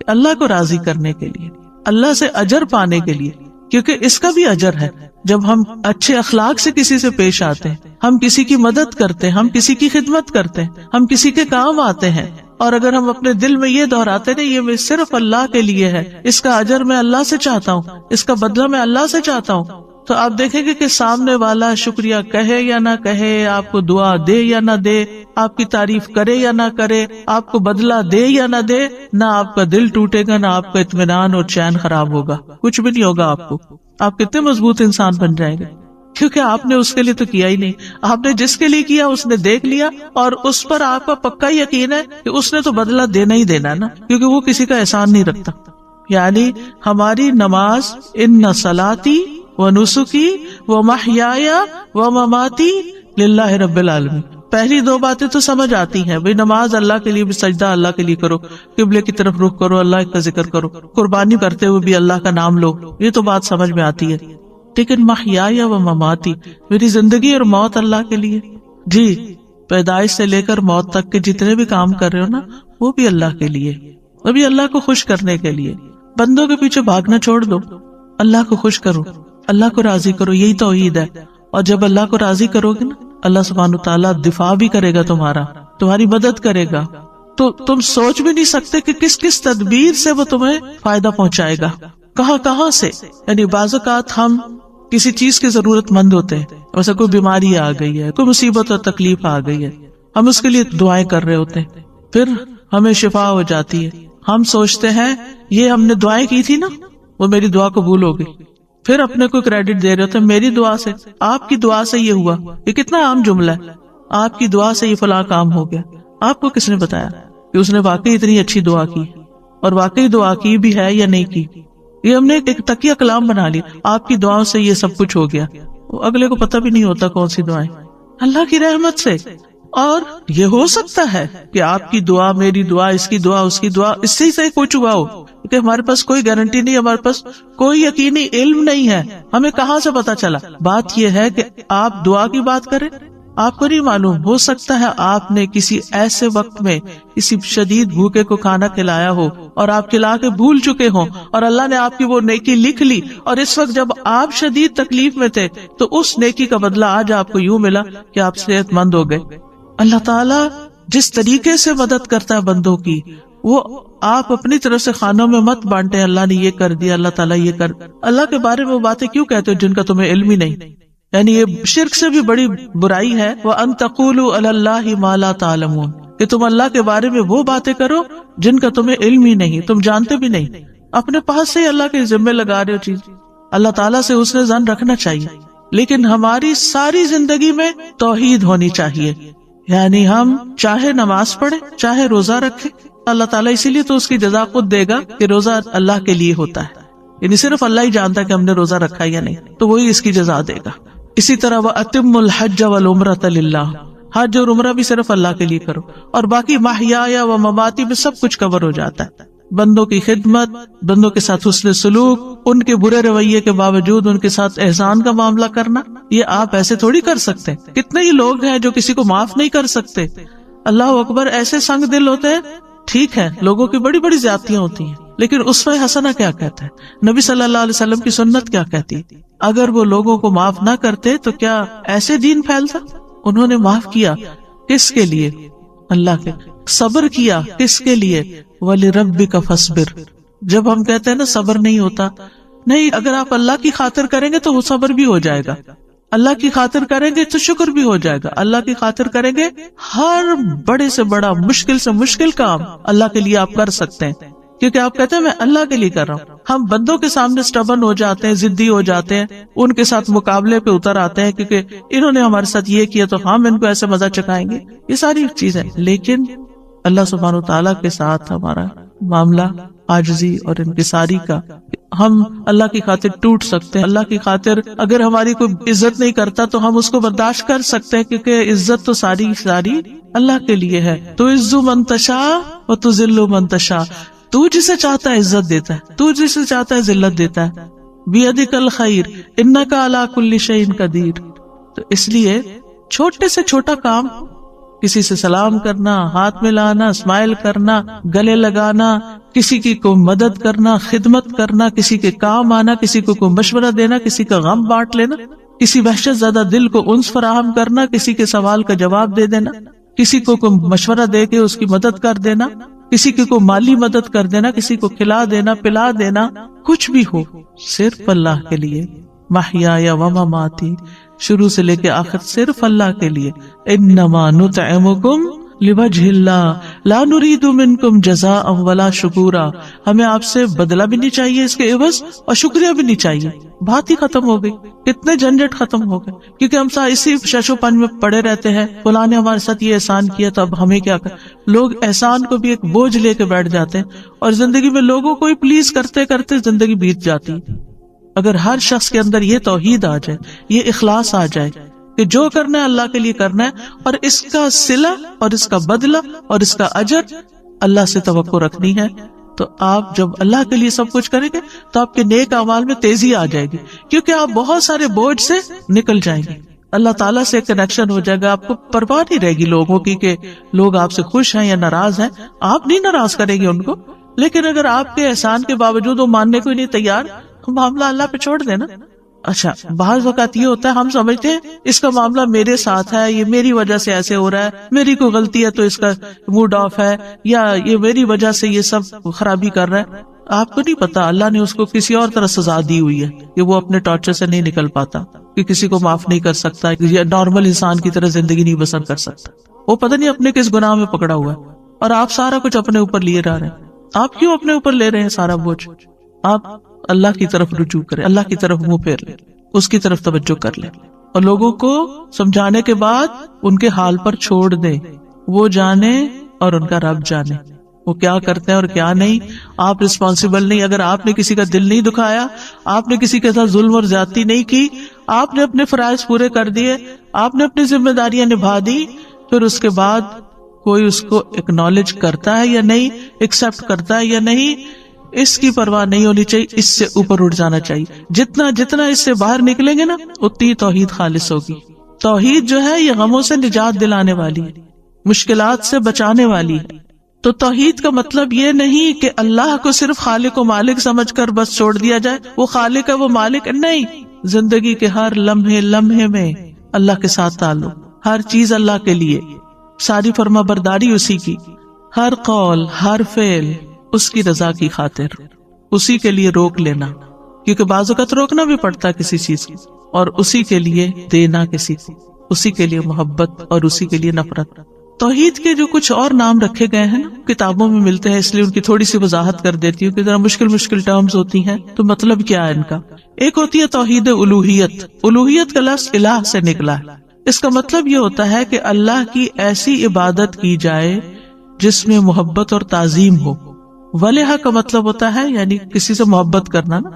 اللہ کو راضی کرنے کے لیے، اللہ سے اجر پانے کے لیے، کیونکہ اس کا بھی اجر ہے. جب ہم اچھے اخلاق سے کسی سے پیش آتے ہیں، ہم کسی کی مدد کرتے ہیں، ہم کسی کی خدمت کرتے ہیں، ہم کسی کے کام آتے ہیں، اور اگر ہم اپنے دل میں یہ دہراتے ہیں یہ میں صرف اللہ کے لیے ہے، اس کا اجر میں اللہ سے چاہتا ہوں، اس کا بدلہ میں اللہ سے چاہتا ہوں، تو آپ دیکھیں گے کہ سامنے والا شکریہ کہے یا نہ کہے، آپ کو دعا دے یا نہ دے، آپ کی تعریف کرے یا نہ کرے، آپ کو بدلہ دے یا نہ دے، نہ آپ کا دل ٹوٹے گا، نہ آپ کا اطمینان اور چین خراب ہوگا، کچھ بھی نہیں ہوگا آپ کو. آپ کتنے مضبوط انسان بن جائیں گے، کیونکہ آپ نے اس کے لیے تو کیا ہی نہیں. آپ نے جس کے لیے کیا اس نے دیکھ لیا، اور اس پر آپ کا پکا یقین ہے کہ اس نے تو بدلہ دینا ہی دینا نا، کیونکہ وہ کسی کا احسان نہیں رکھتا. یعنی ہماری نماز ان صلاتی و نسکی و محیای و مماتی للہ رب العالمین، پہلی دو باتیں تو سمجھ آتی ہیں، بھئی نماز اللہ کے لیے بھی، سجدہ اللہ کے لیے کرو، قبلے کی طرف رخ کرو، اللہ کا ذکر کرو، قربانی کرتے ہوئے بھی اللہ کا نام لو، یہ تو بات سمجھ میں آتی ہے. لیکن محیای و مماتی، میری زندگی اور موت اللہ کے لیے. جی، پیدائش سے لے کر موت تک کے جتنے بھی کام کر رہے ہو نا، وہ بھی اللہ کے لیے، وہ بھی اللہ کو خوش کرنے کے لیے. بندوں کے پیچھے بھاگنا چھوڑ دو، اللہ کو خوش کرو، اللہ کو راضی کرو، یہی توحید ہے. اور جب اللہ کو راضی کرو گے نا، اللہ سبحانہ تعالیٰ دفاع بھی کرے گا تمہارا، تمہاری مدد کرے گا. تو تم سوچ بھی نہیں سکتے کہ کس کس تدبیر سے وہ تمہیں فائدہ پہنچائے گا، کہاں کہاں سے. یعنی بعض اوقات ہم کسی چیز کے ضرورت مند ہوتے ہیں، ویسے کوئی بیماری آ گئی ہے، کوئی مصیبت اور تکلیف آ گئی ہے، ہم اس کے لیے دعائیں کر رہے ہوتے ہیں، پھر ہمیں شفا ہو جاتی ہے. ہم سوچتے ہیں یہ ہم نے دعائیں کی تھی نا، وہ میری دعا قبول ہو گئی، پھر اپنے کو کریڈٹ دے رہے ہوتے ہیں، میری دعا سے، آپ کی دعا سے یہ ہوا. یہ کتنا عام جملہ ہے، آپ کی دعا سے یہ فلاں کام ہو گیا. آپ کو کس نے بتایا کہ اس نے واقعی اتنی اچھی دعا کی، اور واقعی دعا کی بھی ہے یا نہیں کی؟ یہ ہم نے ایک تکیہ کلام بنا لیا، آپ کی دعاؤں سے یہ سب کچھ ہو گیا. اگلے کو پتہ بھی نہیں ہوتا کون سی دعائیں، اللہ کی رحمت سے. اور یہ ہو سکتا ہے کہ آپ کی دعا، میری دعا، اس کی دعا، اس کی دعا، اس سے ہی کچھ ہوا ہو، کیونکہ ہمارے پاس کوئی گارنٹی نہیں، ہمارے پاس کوئی یقینی علم نہیں ہے، ہمیں کہاں سے پتا چلا. بات یہ ہے کہ آپ دعا کی بات کریں، آپ کو نہیں معلوم، ہو سکتا ہے آپ نے کسی ایسے وقت میں کسی شدید بھوکے کو کھانا کھلایا ہو اور آپ کھلا کے بھول چکے ہوں، اور اللہ نے آپ کی وہ نیکی لکھ لی، اور اس وقت جب آپ شدید تکلیف میں تھے تو اس نیکی کا بدلہ آج آپ کو یوں ملا کہ آپ صحت مند ہو گئے. اللہ تعالیٰ جس طریقے سے مدد کرتا ہے بندوں کی، وہ آپ اپنی طرف سے خانوں میں مت بانٹے، اللہ نے یہ کر دیا، اللہ تعالیٰ یہ کر. اللہ کے بارے میں وہ باتیں کیوں کہتے ہو جن کا تمہیں علم ہی نہیں؟ یعنی یہ شرک سے بھی بڑی برائی ہے. وَأَن تَقُولُوا عَلَى اللَّهِ مَا لَا تَعْلَمُونَ، کہ تم اللہ کے بارے میں وہ باتیں کرو جن کا تمہیں علم ہی نہیں، تم جانتے بھی نہیں، اپنے پاس سے اللہ کے ذمے لگا رہے ہو چیز. اللہ تعالیٰ سے اس نے ظن رکھنا چاہیے، لیکن ہماری ساری زندگی میں توحید ہونی چاہیے. یعنی ہم چاہے نماز پڑھیں، چاہے روزہ رکھیں، اللہ تعالیٰ اسی لیے تو اس کی جزا خود دے گا کہ روزہ اللہ کے لیے ہوتا ہے. یعنی صرف اللہ ہی جانتا ہے کہ ہم نے روزہ رکھا یا نہیں، تو وہی اس کی جزا دے گا. اسی طرح وَأَتِمُّ الْحَجَّ وَالْعُمْرَةَ لِلَّهِ، حج اور عمرہ بھی صرف اللہ کے لیے کرو، اور باقی محیایا و مماتی میں سب کچھ کور ہو جاتا ہے. بندوں کی خدمت، بندوں کے ساتھ حسن سلوک، ان کے برے رویے کے باوجود ان کے ساتھ احسان کا معاملہ کرنا، یہ آپ ایسے تھوڑی کر سکتے. کتنے ہی لوگ ہیں جو کسی کو معاف نہیں کر سکتے. اللہ اکبر، ایسے سنگ دل ہوتے ہیں. ٹھیک ہے، لوگوں کی بڑی بڑی زیادتیاں ہوتی ہیں، لیکن اسوہ حسنہ کیا کہتا ہے؟ نبی صلی اللہ علیہ وسلم کی سنت کیا کہتی؟ اگر وہ لوگوں کو معاف نہ کرتے تو کیا ایسے دین پھیلتا؟ انہوں نے معاف کیا، کس کے لیے؟ اللہ کے. صبر کیا، کس کے لیے؟ وَلِرَبِّكَ فَاصْبِرْ. جب ہم کہتے ہیں نا صبر نہیں ہوتا، نہیں، اگر آپ اللہ کی خاطر کریں گے تو وہ صبر بھی ہو جائے گا، اللہ کی خاطر کریں گے تو شکر بھی ہو جائے گا، اللہ کی خاطر کریں گے ہر بڑے سے بڑا، مشکل سے مشکل کام اللہ کے لیے آپ کر سکتے ہیں، کیونکہ آپ کہتے ہیں میں اللہ کے لیے کر رہا ہوں. ہم بندوں کے سامنے سٹبن ہو جاتے ہیں، ضدی ہو جاتے ہیں، ان کے ساتھ مقابلے پہ اتر آتے ہیں کیونکہ انہوں نے ہمارے ساتھ یہ کیا تو ہم ان کو ایسے مزہ چکھائیں گے، یہ ساری چیزیں. لیکن اللہ سبحانہ تعالیٰ کے ساتھ ہمارا معاملہ عاجزی اور انکساری کا، ہم اللہ کی خاطر ٹوٹ سکتے ہیں. اللہ کی خاطر اگر ہماری کوئی عزت نہیں کرتا تو ہم اس کو برداشت کر سکتے ہیں، کیونکہ عزت تو ساری ساری اللہ کے لیے ہے. تو عزو من تشاء و تذل من تشاء، تو جسے چاہتا ہے عزت دیتا ہے، تو جسے چاہتا ہے ذلت دیتا ہے. بیدک الخیر انک علی کل شیء قدیر. تو اس لیے چھوٹے سے چھوٹا کام، کسی سے سلام کرنا، ہاتھ ملانا، اسمائل کرنا، گلے لگانا، کسی کی کو مدد کرنا، خدمت کرنا، کسی کے کام آنا، کسی کو کوئی مشورہ دینا، کسی کا غم بانٹ لینا، کسی وحشت زدہ دل کو انس فراہم کرنا، کسی کے سوال کا جواب دے دینا، کسی کو کوئی مشورہ دے کے اس کی مدد کر دینا، کسی کی کو مالی مدد کر دینا، کسی کو کھلا دینا، پلا دینا، کچھ بھی ہو صرف اللہ کے لیے. محیایا و مماتی، شروع سے لے کے آخر صرف اللہ کے لیے. انما نطعمکم لوجہ اللہ لا نرید منکم جزاء ولا شکورا. ہمیں آپ سے بدلہ بھی نہیں چاہیے اس کے عوض، اور شکریہ بھی نہیں چاہیے. بات ہی ختم ہو گئی، اتنے جھنجٹ ختم ہو گئے، کیونکہ ہم اسی ششو پنج میں پڑے رہتے ہیں، فلاں نے ہمارے ساتھ یہ احسان کیا تو اب ہمیں کیا کر. لوگ احسان کو بھی ایک بوجھ لے کے بیٹھ جاتے ہیں، اور زندگی میں لوگوں کو ہی پلیز کرتے کرتے زندگی بیت جاتی. اگر ہر شخص کے اندر یہ توحید آ جائے، یہ اخلاص آ جائے کہ جو کرنا ہے اللہ کے لیے کرنا ہے، اور اس کا صلہ اور اس کا بدلہ اور اس کا اجر اللہ سے توقع رکھنی ہے، تو آپ جب اللہ کے لیے سب کچھ کریں گے تو آپ کے نیک اعمال میں تیزی آ جائے گی، کیونکہ آپ بہت سارے بوجھ سے نکل جائیں گے. اللہ تعالیٰ سے کنیکشن ہو جائے گا، آپ کو پرواہ نہیں رہے گی لوگوں کی کہ لوگ آپ سے خوش ہیں یا ناراض ہیں. آپ نہیں ناراض کریں گے ان کو، لیکن اگر آپ کے احسان کے باوجود وہ ماننے کو ہی نہیں تیار، معاملہ اللہ پہ چھوڑ دینا. اچھا، بعض اوقات یہ ہوتا ہے ہم سمجھتے ہیں اس کا معاملہ میرے ساتھ ہے، یہ میری وجہ سے ایسے ہو رہا ہے، میری کوئی غلطی ہے تو اس کا موڈ آف ہے، یا یہ میری وجہ سے یہ سب خرابی کر رہا ہے. آپ کو نہیں پتا اللہ نے اس کو کسی اور طرح سزا دی ہوئی ہے کہ وہ اپنے ٹارچر سے نہیں نکل پاتا، کہ کسی کو معاف نہیں کر سکتا، یا نارمل انسان کی طرح زندگی نہیں بسر کر سکتا. وہ پتہ نہیں اپنے کس گناہ میں پکڑا ہوا ہے، اور آپ سارا کچھ اپنے اوپر لیے رہ رہے ہیں. آپ کیوں اپنے اوپر لے رہے ہیں سارا بوجھ؟ آپ اللہ کی طرف رجوع کریں، اللہ کی طرف منہ پھیر لیں، اس کی طرف توجہ کر لیں، اور لوگوں کو سمجھانے کے بعد ان کے حال پر چھوڑ دیں. وہ جانے اور ان کا رب جانے وہ کیا کرتے ہیں اور کیا نہیں. آپ رسپانسیبل نہیں. اگر آپ نے کسی کا دل نہیں دکھایا، آپ نے کسی کے ساتھ ظلم اور زیادتی نہیں کی، آپ نے اپنے فرائض پورے کر دیے، آپ نے اپنی ذمہ داریاں نبھا دی، پھر اس کے بعد کوئی اس کو ایکنالج کرتا ہے یا نہیں، ایکسپٹ کرتا ہے یا نہیں، اس کی پرواہ نہیں ہونی چاہیے. اس سے اوپر اٹھ جانا چاہیے. جتنا اس سے باہر نکلیں گے نا، اتنی توحید خالص ہوگی. توحید جو ہے یہ غموں سے نجات دلانے والی ہے، مشکلات سے بچانے والی ہے. تو توحید کا مطلب یہ نہیں کہ اللہ کو صرف خالق و مالک سمجھ کر بس چھوڑ دیا جائے، وہ خالق ہے وہ مالک نہیں. زندگی کے ہر لمحے میں اللہ کے ساتھ تعلق، ہر چیز اللہ کے لیے، ساری فرما برداری اسی کی، ہر قول ہر فعل اس کی رضا کی خاطر، اسی کے لیے روک لینا، کیونکہ بعض اوقات روکنا بھی پڑتا ہے کسی چیز کی، اور اسی کے لیے دینا کسی کو، اسی کے لیے محبت اور اسی کے لیے نفرت. توحید کے جو کچھ اور نام رکھے گئے ہیں نا، کتابوں میں ملتے ہیں، اس لیے ان کی تھوڑی سی وضاحت کر دیتی ہوں کہ ذرا مشکل ٹرمز ہوتی ہیں تو مطلب کیا ہے ان کا. ایک ہوتی ہے توحید الوہیت. الوہیت کا لفظ الہ سے نکلا ہے. اس کا مطلب یہ ہوتا ہے کہ اللہ کی ایسی عبادت کی جائے جس میں محبت اور تعظیم ہو. ولہ کا مطلب ہوتا ہے یعنی کسی سے محبت کرنا نا،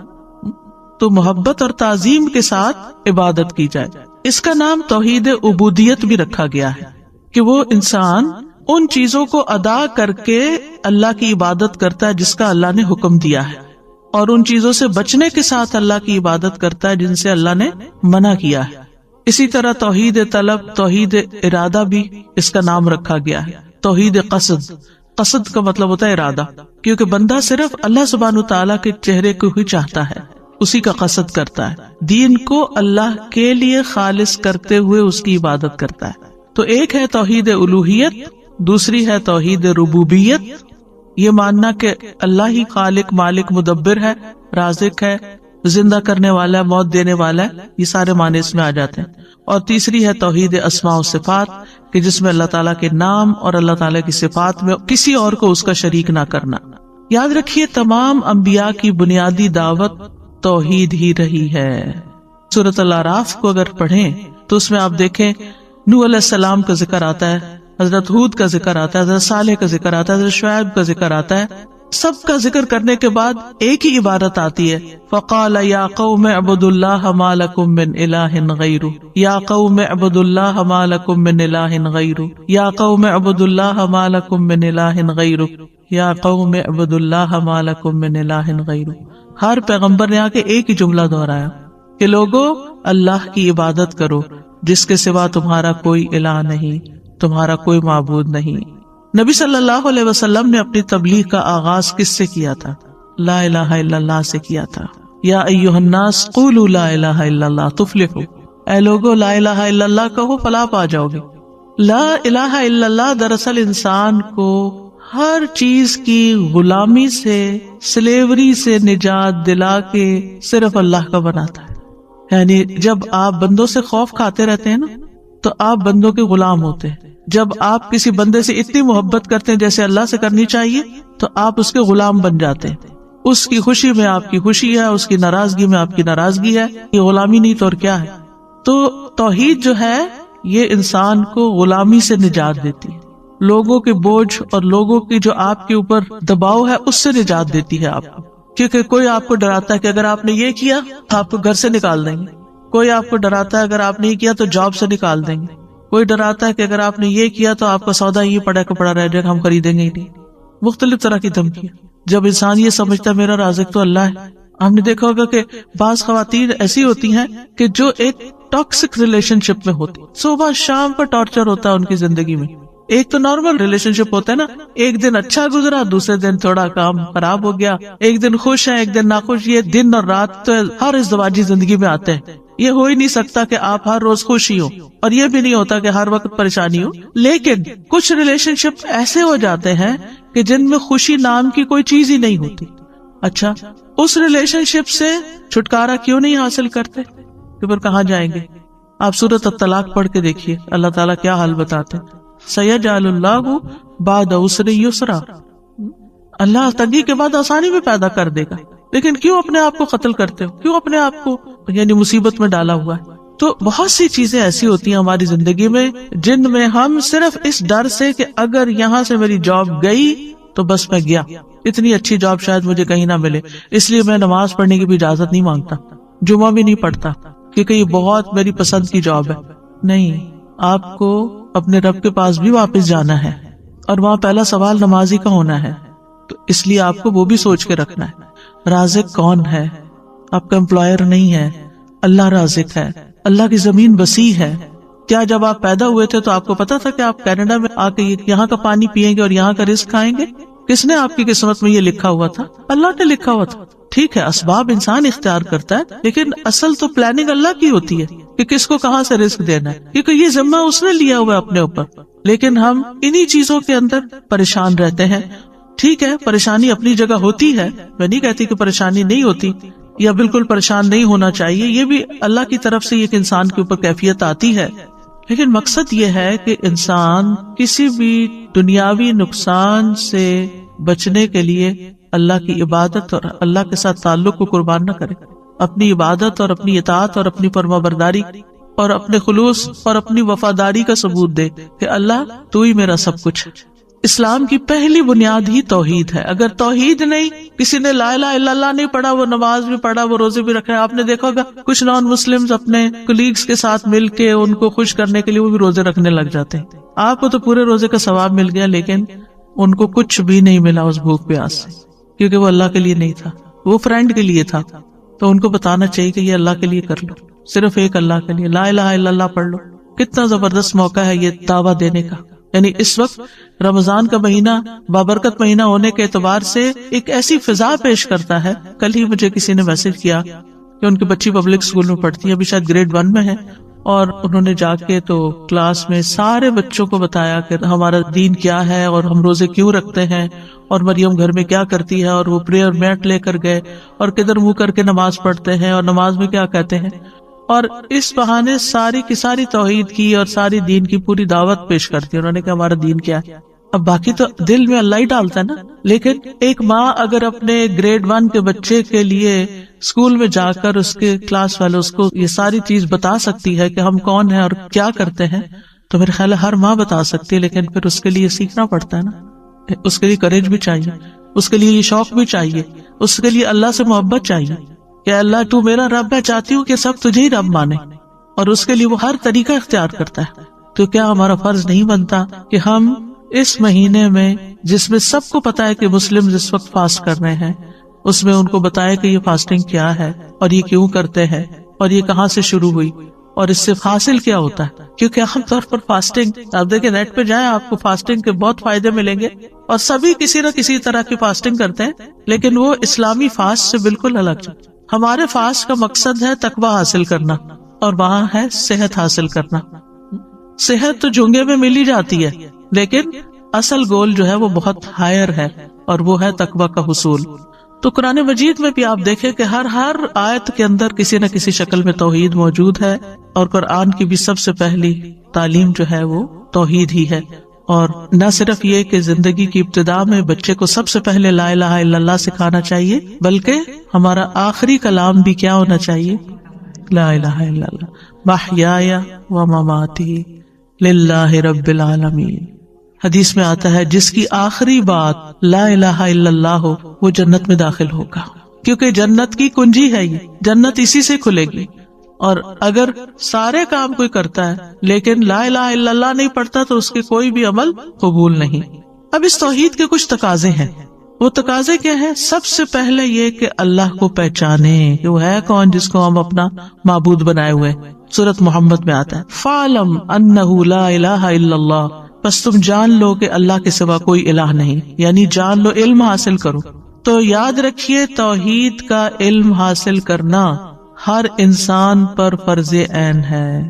تو محبت اور تعظیم کے ساتھ عبادت کی جائے. اس کا نام توحید عبودیت بھی رکھا گیا ہے کہ وہ انسان ان چیزوں کو ادا کر کے اللہ کی عبادت کرتا ہے جس کا اللہ نے حکم دیا ہے، اور ان چیزوں سے بچنے کے ساتھ اللہ کی عبادت کرتا ہے جن سے اللہ نے منع کیا ہے. اسی طرح توحید طلب، توحید ارادہ بھی اس کا نام رکھا گیا ہے. توحید قصد، قصد کا مطلب ہوتا ہے ارادہ، کیونکہ بندہ صرف اللہ سبحانہ تعالیٰ کے چہرے کو ہی چاہتا ہے، اسی کا قصد کرتا ہے، دین کو اللہ کے لیے خالص کرتے ہوئے اس کی عبادت کرتا ہے. تو ایک ہے توحید الوہیت، دوسری ہے توحید ربوبیت. یہ ماننا کہ اللہ ہی خالق مالک مدبر ہے، رازق ہے، زندہ کرنے والا ہے، موت دینے والا ہے، یہ سارے معنی اس میں آ جاتے ہیں. اور تیسری ہے توحید اسماء و صفات، کہ جس میں اللہ تعالیٰ کے نام اور اللہ تعالیٰ کی صفات میں کسی اور کو اس کا شریک نہ کرنا. یاد رکھیے تمام انبیاء کی بنیادی دعوت توحید ہی رہی ہے. سورۃ الاعراف کو اگر پڑھیں تو اس میں آپ دیکھیں نوح علیہ السلام کا ذکر آتا ہے، حضرت ہود کا ذکر آتا ہے، حضرت صالح کا ذکر آتا ہے، حضرت شعیب کا ذکر آتا ہے. سب کا ذکر کرنے کے بعد ایک ہی عبارت آتی ہے، فقال یا قوم اعبدوا اللہ ما لکم من الہ غیرہ، یا قوم اعبدوا اللہ ما لکم من الہ غیرہ، یا قوم اعبدوا اللہ ما لکم من الہ غیرہ، یا قوم اعبدوا اللہ ما لکم من الہ غیرہ. ہر پیغمبر نے آ کے ایک ہی جملہ دہرایا کہ لوگوں اللہ کی عبادت کرو جس کے سوا تمہارا کوئی الہ نہیں، تمہارا کوئی معبود نہیں. نبی صلی اللہ علیہ وسلم نے اپنی تبلیغ کا آغاز کس سے کیا تھا؟ لا الہ الا اللہ سے کیا تھا. یا ایھا الناس قولوا لا الہ الا اللہ تفلحوا، اے لوگوں لا الہ الا اللہ کہو فلاح پا جاؤ گے. لا الہ الا اللہ دراصل انسان کو ہر چیز کی غلامی سے، سلیوری سے نجات دلا کے صرف اللہ کا بناتا ہے. یعنی جب آپ بندوں سے خوف کھاتے رہتے ہیں نا تو آپ بندوں کے غلام ہوتے ہیں. جب آپ کسی بندے سے اتنی محبت کرتے ہیں جیسے اللہ سے کرنی چاہیے تو آپ اس کے غلام بن جاتے ہیں. اس کی خوشی میں آپ کی خوشی ہے، اس کی ناراضگی میں آپ کی ناراضگی ہے. یہ غلامی نہیں تو اور کیا ہے. تو توحید جو ہے یہ انسان کو غلامی سے نجات دیتی ہے، لوگوں کے بوجھ اور لوگوں کی جو آپ کے اوپر دباؤ ہے اس سے نجات دیتی ہے آپ کو. کیونکہ کوئی آپ کو ڈراتا ہے کہ اگر آپ نے یہ کیا تو آپ کو گھر سے نکال دیں گے، کوئی آپ کو ڈراتا ہے اگر آپ نے یہ کیا تو جاب سے نکال دیں گے، کوئی ڈراتا ہے کہ اگر آپ نے یہ کیا تو آپ کا سودا یہ پڑا کہ پڑا رہ جائے گا، ہم خریدیں گے ہی نہیں. مختلف طرح کی دھمکیاں. جب انسان یہ سمجھتا ہے میرا رازق تو اللہ ہے. ہم نے دیکھا ہوگا کہ بعض خواتین ایسی ہوتی ہیں کہ جو ایک ٹاکسک ریلیشن شپ میں ہوتی، صبح شام کا ٹارچر ہوتا ہے ان کی زندگی میں. ایک تو نارمل ریلیشن شپ ہوتا ہے نا، ایک دن اچھا گزرا، دوسرے دن تھوڑا کام خراب ہو گیا، ایک دن خوش ہے ایک دن ناخوش. یہ دن اور رات تو ہر ازدواجی زندگی میں آتے ہیں. یہ ہو ہی نہیں سکتا کہ آپ ہر روز خوش ہی ہو، اور یہ بھی نہیں ہوتا کہ ہر وقت پریشانی ہو. لیکن کچھ ریلیشن شپ ایسے ہو جاتے ہیں کہ جن میں خوشی نام کی کوئی چیز ہی نہیں ہوتی. اچھا، اس ریلیشن شپ سے چھٹکارا کیوں نہیں حاصل کرتے؟ کہ پھر کہاں جائیں گے؟ آپ سورۃ الطلاق پڑھ کے دیکھیے اللہ تعالیٰ کیا حال بتاتے ہیں. سَيَجْعَلُ اللَّهُ بَعْدَ عُسْرٍ يُسْرًا، اللہ تنگی کے بعد آسانی میں پیدا کر دے گا. لیکن کیوں اپنے آپ کو قتل کرتے ہو؟ کیوں اپنے آپ کو یعنی مصیبت میں ڈالا ہوا ہے؟ تو بہت سی چیزیں ایسی ہوتی ہیں ہماری زندگی میں جن میں ہم صرف اس ڈر سے کہ اگر یہاں سے میری جاب گئی تو بس میں گیا، اتنی اچھی جاب شاید مجھے کہیں نہ ملے، اس لیے میں نماز پڑھنے کی بھی اجازت نہیں مانگتا، جمعہ بھی نہیں پڑھتا کیونکہ یہ بہت میری پسند کی جاب ہے. نہیں، آپ کو اپنے رب کے پاس بھی واپس جانا ہے اور وہاں پہلا سوال نمازی کا ہونا ہے. تو اس لیے آپ کو وہ بھی سوچ کے رکھنا ہے رازق کون ہے. آپ کا امپلائر نہیں ہے، اللہ رازق ہے. اللہ کی زمین وسیع ہے. کیا جب آپ پیدا ہوئے تھے تو آپ کو پتا تھا کہ آپ کینیڈا میں آ کے یہاں کا پانی پیئیں گے اور یہاں کا رزق کھائیں گے؟ کس نے آپ کی قسمت میں یہ لکھا ہوا تھا؟ اللہ نے لکھا ہوا تھا. ٹھیک ہے، اسباب انسان اختیار کرتا ہے، لیکن اصل تو پلاننگ اللہ کی ہوتی ہے کہ کس کو کہاں سے رزق دینا ہے، کیونکہ یہ ذمہ اس نے لیا ہوا ہے اپنے اوپر. لیکن ہم انہی چیزوں کے اندر پریشان رہتے ہیں. ٹھیک ہے، پریشانی اپنی جگہ ہوتی ہے، میں نہیں کہتی کہ پریشانی نہیں ہوتی یا بالکل پریشان نہیں ہونا چاہیے، یہ بھی اللہ کی طرف سے ایک انسان کے اوپر کیفیت آتی ہے. لیکن مقصد یہ ہے کہ انسان کسی بھی دنیاوی نقصان سے بچنے کے لیے اللہ کی عبادت اور اللہ کے ساتھ تعلق کو قربان نہ کرے. اپنی عبادت اور اپنی اطاعت اور اپنی فرمانبرداری اور اپنے خلوص اور اپنی وفاداری کا ثبوت دے کہ اللہ تو ہی میرا سب کچھ ہے. اسلام کی پہلی بنیاد ہی توحید ہے. اگر توحید نہیں، کسی نے لا الہ الا اللہ نہیں پڑھا، وہ نماز بھی پڑھا، وہ روزے بھی رکھے. آپ نے دیکھا ہوگا کچھ نان مسلمز اپنے کولیگز کے ساتھ مل کے ان کو خوش کرنے کے لیے وہ بھی روزے رکھنے لگ جاتے ہیں. آپ کو تو پورے روزے کا ثواب مل گیا، لیکن ان کو کچھ بھی نہیں ملا اس بھوک پیاس سے، کیونکہ وہ اللہ کے لیے نہیں تھا، وہ فرینڈ کے لیے تھا. تو ان کو بتانا چاہیے کہ یہ اللہ کے لیے کر لو، صرف ایک اللہ کے لیے لا الہ الا اللہ پڑھ لو. کتنا زبردست موقع ہے یہ دعویٰ دینے کا. یعنی اس وقت رمضان کا مہینہ بابرکت مہینہ ہونے کے اعتبار سے ایک ایسی فضا پیش کرتا ہے. کل ہی مجھے کسی نے میسج کیا کہ ان کی بچی پبلک اسکول میں پڑھتی ہے، ابھی شاید گریڈ 1 میں ہے، اور انہوں نے جا کے تو کلاس میں سارے بچوں کو بتایا کہ ہمارا دین کیا ہے اور ہم روزے کیوں رکھتے ہیں اور مریم گھر میں کیا کرتی ہے، اور وہ پریئر میٹ لے کر گئے اور کدھر منہ کر کے نماز پڑھتے ہیں اور نماز میں کیا کہتے ہیں. اور اس بہانے ساری کی ساری توحید کی اور ساری دین کی پوری دعوت پیش کرتی ہے. انہوں نے کہا ہمارا دین کیا ہے. اب باقی تو دل میں اللہ ہی ڈالتا ہے نا. لیکن ایک ماں اگر اپنے گریڈ 1 کے بچے کے لیے اسکول میں جا کر اس کے کلاس والے اس کو یہ ساری چیز بتا سکتی ہے کہ ہم کون ہیں اور کیا کرتے ہیں، تو میرے خیال ہے ہر ماں بتا سکتی ہے. لیکن پھر اس کے لیے سیکھنا پڑتا ہے نا، اس کے لیے کریج بھی چاہیے، اس کے لیے یہ شوق بھی چاہیے، اس کے لیے اللہ سے محبت چاہیے کہ اللہ تو میرا رب ہے، چاہتی ہوں کہ سب تجھے ہی رب مانے، اور اس کے لیے وہ ہر طریقہ اختیار کرتا ہے. تو کیا ہمارا فرض نہیں بنتا کہ ہم اس مہینے میں جس میں سب کو پتا ہے کہ مسلم اس وقت فاسٹ کر رہے ہیں، اس میں ان کو بتائے کہ یہ فاسٹنگ کیا ہے اور یہ کیوں کرتے ہیں اور یہ کہاں سے شروع ہوئی اور اس سے حاصل کیا ہوتا ہے. کیونکہ عام طور پر فاسٹنگ آپ دیکھیں نیٹ پہ جائیں آپ کو فاسٹنگ کے بہت فائدے ملیں گے اور سبھی کسی نہ کسی طرح کی فاسٹنگ کرتے ہیں، لیکن وہ اسلامی فاسٹ سے بالکل الگ. ہمارے فاسٹ کا مقصد ہے تقوی حاصل کرنا اور وہاں ہے صحت حاصل کرنا. صحت تو جھنگے میں مل ہی جاتی ہے، لیکن اصل گول جو ہے وہ بہت ہائر ہے اور وہ ہے تقوی کا حصول. تو قرآن مجید میں بھی آپ دیکھیں کہ ہر آیت کے اندر کسی نہ کسی شکل میں توحید موجود ہے، اور قرآن کی بھی سب سے پہلی تعلیم جو ہے وہ توحید ہی ہے. اور نہ صرف یہ کہ زندگی کی ابتدا میں بچے کو سب سے پہلے لا الہ الا اللہ سکھانا چاہیے، بلکہ ہمارا آخری کلام بھی کیا ہونا چاہیے؟ لا الہ الا اللہ، محیایا و مماتی للہ رب العالمین۔ حدیث میں آتا ہے جس کی آخری بات لا الہ الا اللہ ہو وہ جنت میں داخل ہوگا، کیونکہ جنت کی کنجی ہے، یہ جنت اسی سے کھلے گی۔ اور اگر سارے کام کوئی کرتا ہے لیکن لا الہ الا اللہ نہیں پڑھتا تو اس کے کوئی بھی عمل قبول نہیں۔ اب اس توحید کے کچھ تقاضے ہیں، وہ تقاضے کیا ہیں؟ سب سے پہلے یہ کہ اللہ کو پہچانے کہ وہ ہے کون جس کو ہم اپنا معبود بنائے ہوئے۔ سورۃ محمد میں آتا ہے فَعْلَمْ أَنَّهُ لَا إِلَٰهَ إِلَّا اللَّهُ، پس تم جان لو کہ اللہ کے سوا کوئی الہ نہیں، یعنی جان لو، علم حاصل کرو۔ تو یاد رکھیے توحید کا علم حاصل کرنا ہر انسان پر فرض عین ہے،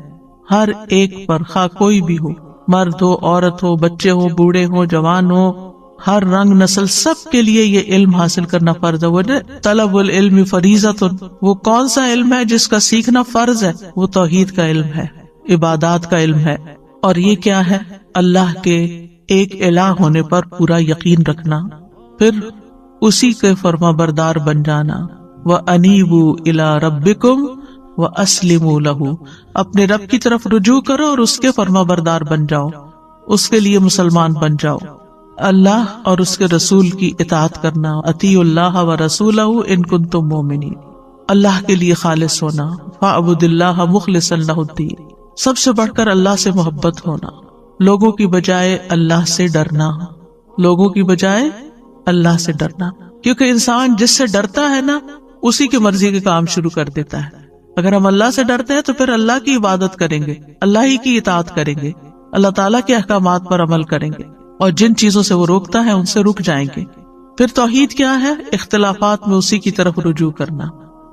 ہر ایک پر، خواہ کوئی بھی ہو، مرد ہو، عورت ہو، بچے ہو، بوڑھے ہو، جوان ہو، ہر رنگ نسل، سب کے لیے یہ علم حاصل کرنا فرض ہے۔ وہ طلب العلم فریضۃ، وہ کون سا علم ہے جس کا سیکھنا فرض ہے؟ وہ توحید کا علم ہے، عبادات کا علم ہے۔ اور یہ کیا ہے؟ اللہ کے ایک الہ ہونے پر پورا یقین رکھنا، پھر اسی کے فرما بردار بن جانا۔ وَأَنِيبُوا إِلَىٰ رَبِّكُمْ وَأَسْلِمُوا لَهُ، اپنے رب کی طرف رجوع کرو اور اس کے فرما بردار بن جاؤ، اس کے لیے مسلمان بن جاؤ۔ اللہ اور اس کے رسول کی اطاعت کرنا، اطیعوا اللہ وَرَسُولَهُ إِن كُنتُم مُؤْمِنِينَ، اللہ کے لیے خالص ہونا، فَاعْبُدِ اللَّهَ مُخْلِصًا لَهُ الدِّينَ، سب سے بڑھ کر اللہ سے محبت ہونا، لوگوں کی بجائے اللہ سے ڈرنا، لوگوں کی بجائے اللہ سے ڈرنا، کیونکہ انسان جس سے ڈرتا ہے نا اسی کی مرضی کے کام شروع کر دیتا ہے۔ اگر ہم اللہ سے ڈرتے ہیں تو پھر اللہ کی عبادت کریں گے، اللہ ہی کی اطاعت کریں گے، اللہ تعالیٰ کے احکامات پر عمل کریں گے، اور جن چیزوں سے وہ روکتا ہے ان سے رک جائیں گے۔ پھر توحید کیا ہے؟ اختلافات میں اسی کی طرف رجوع کرنا۔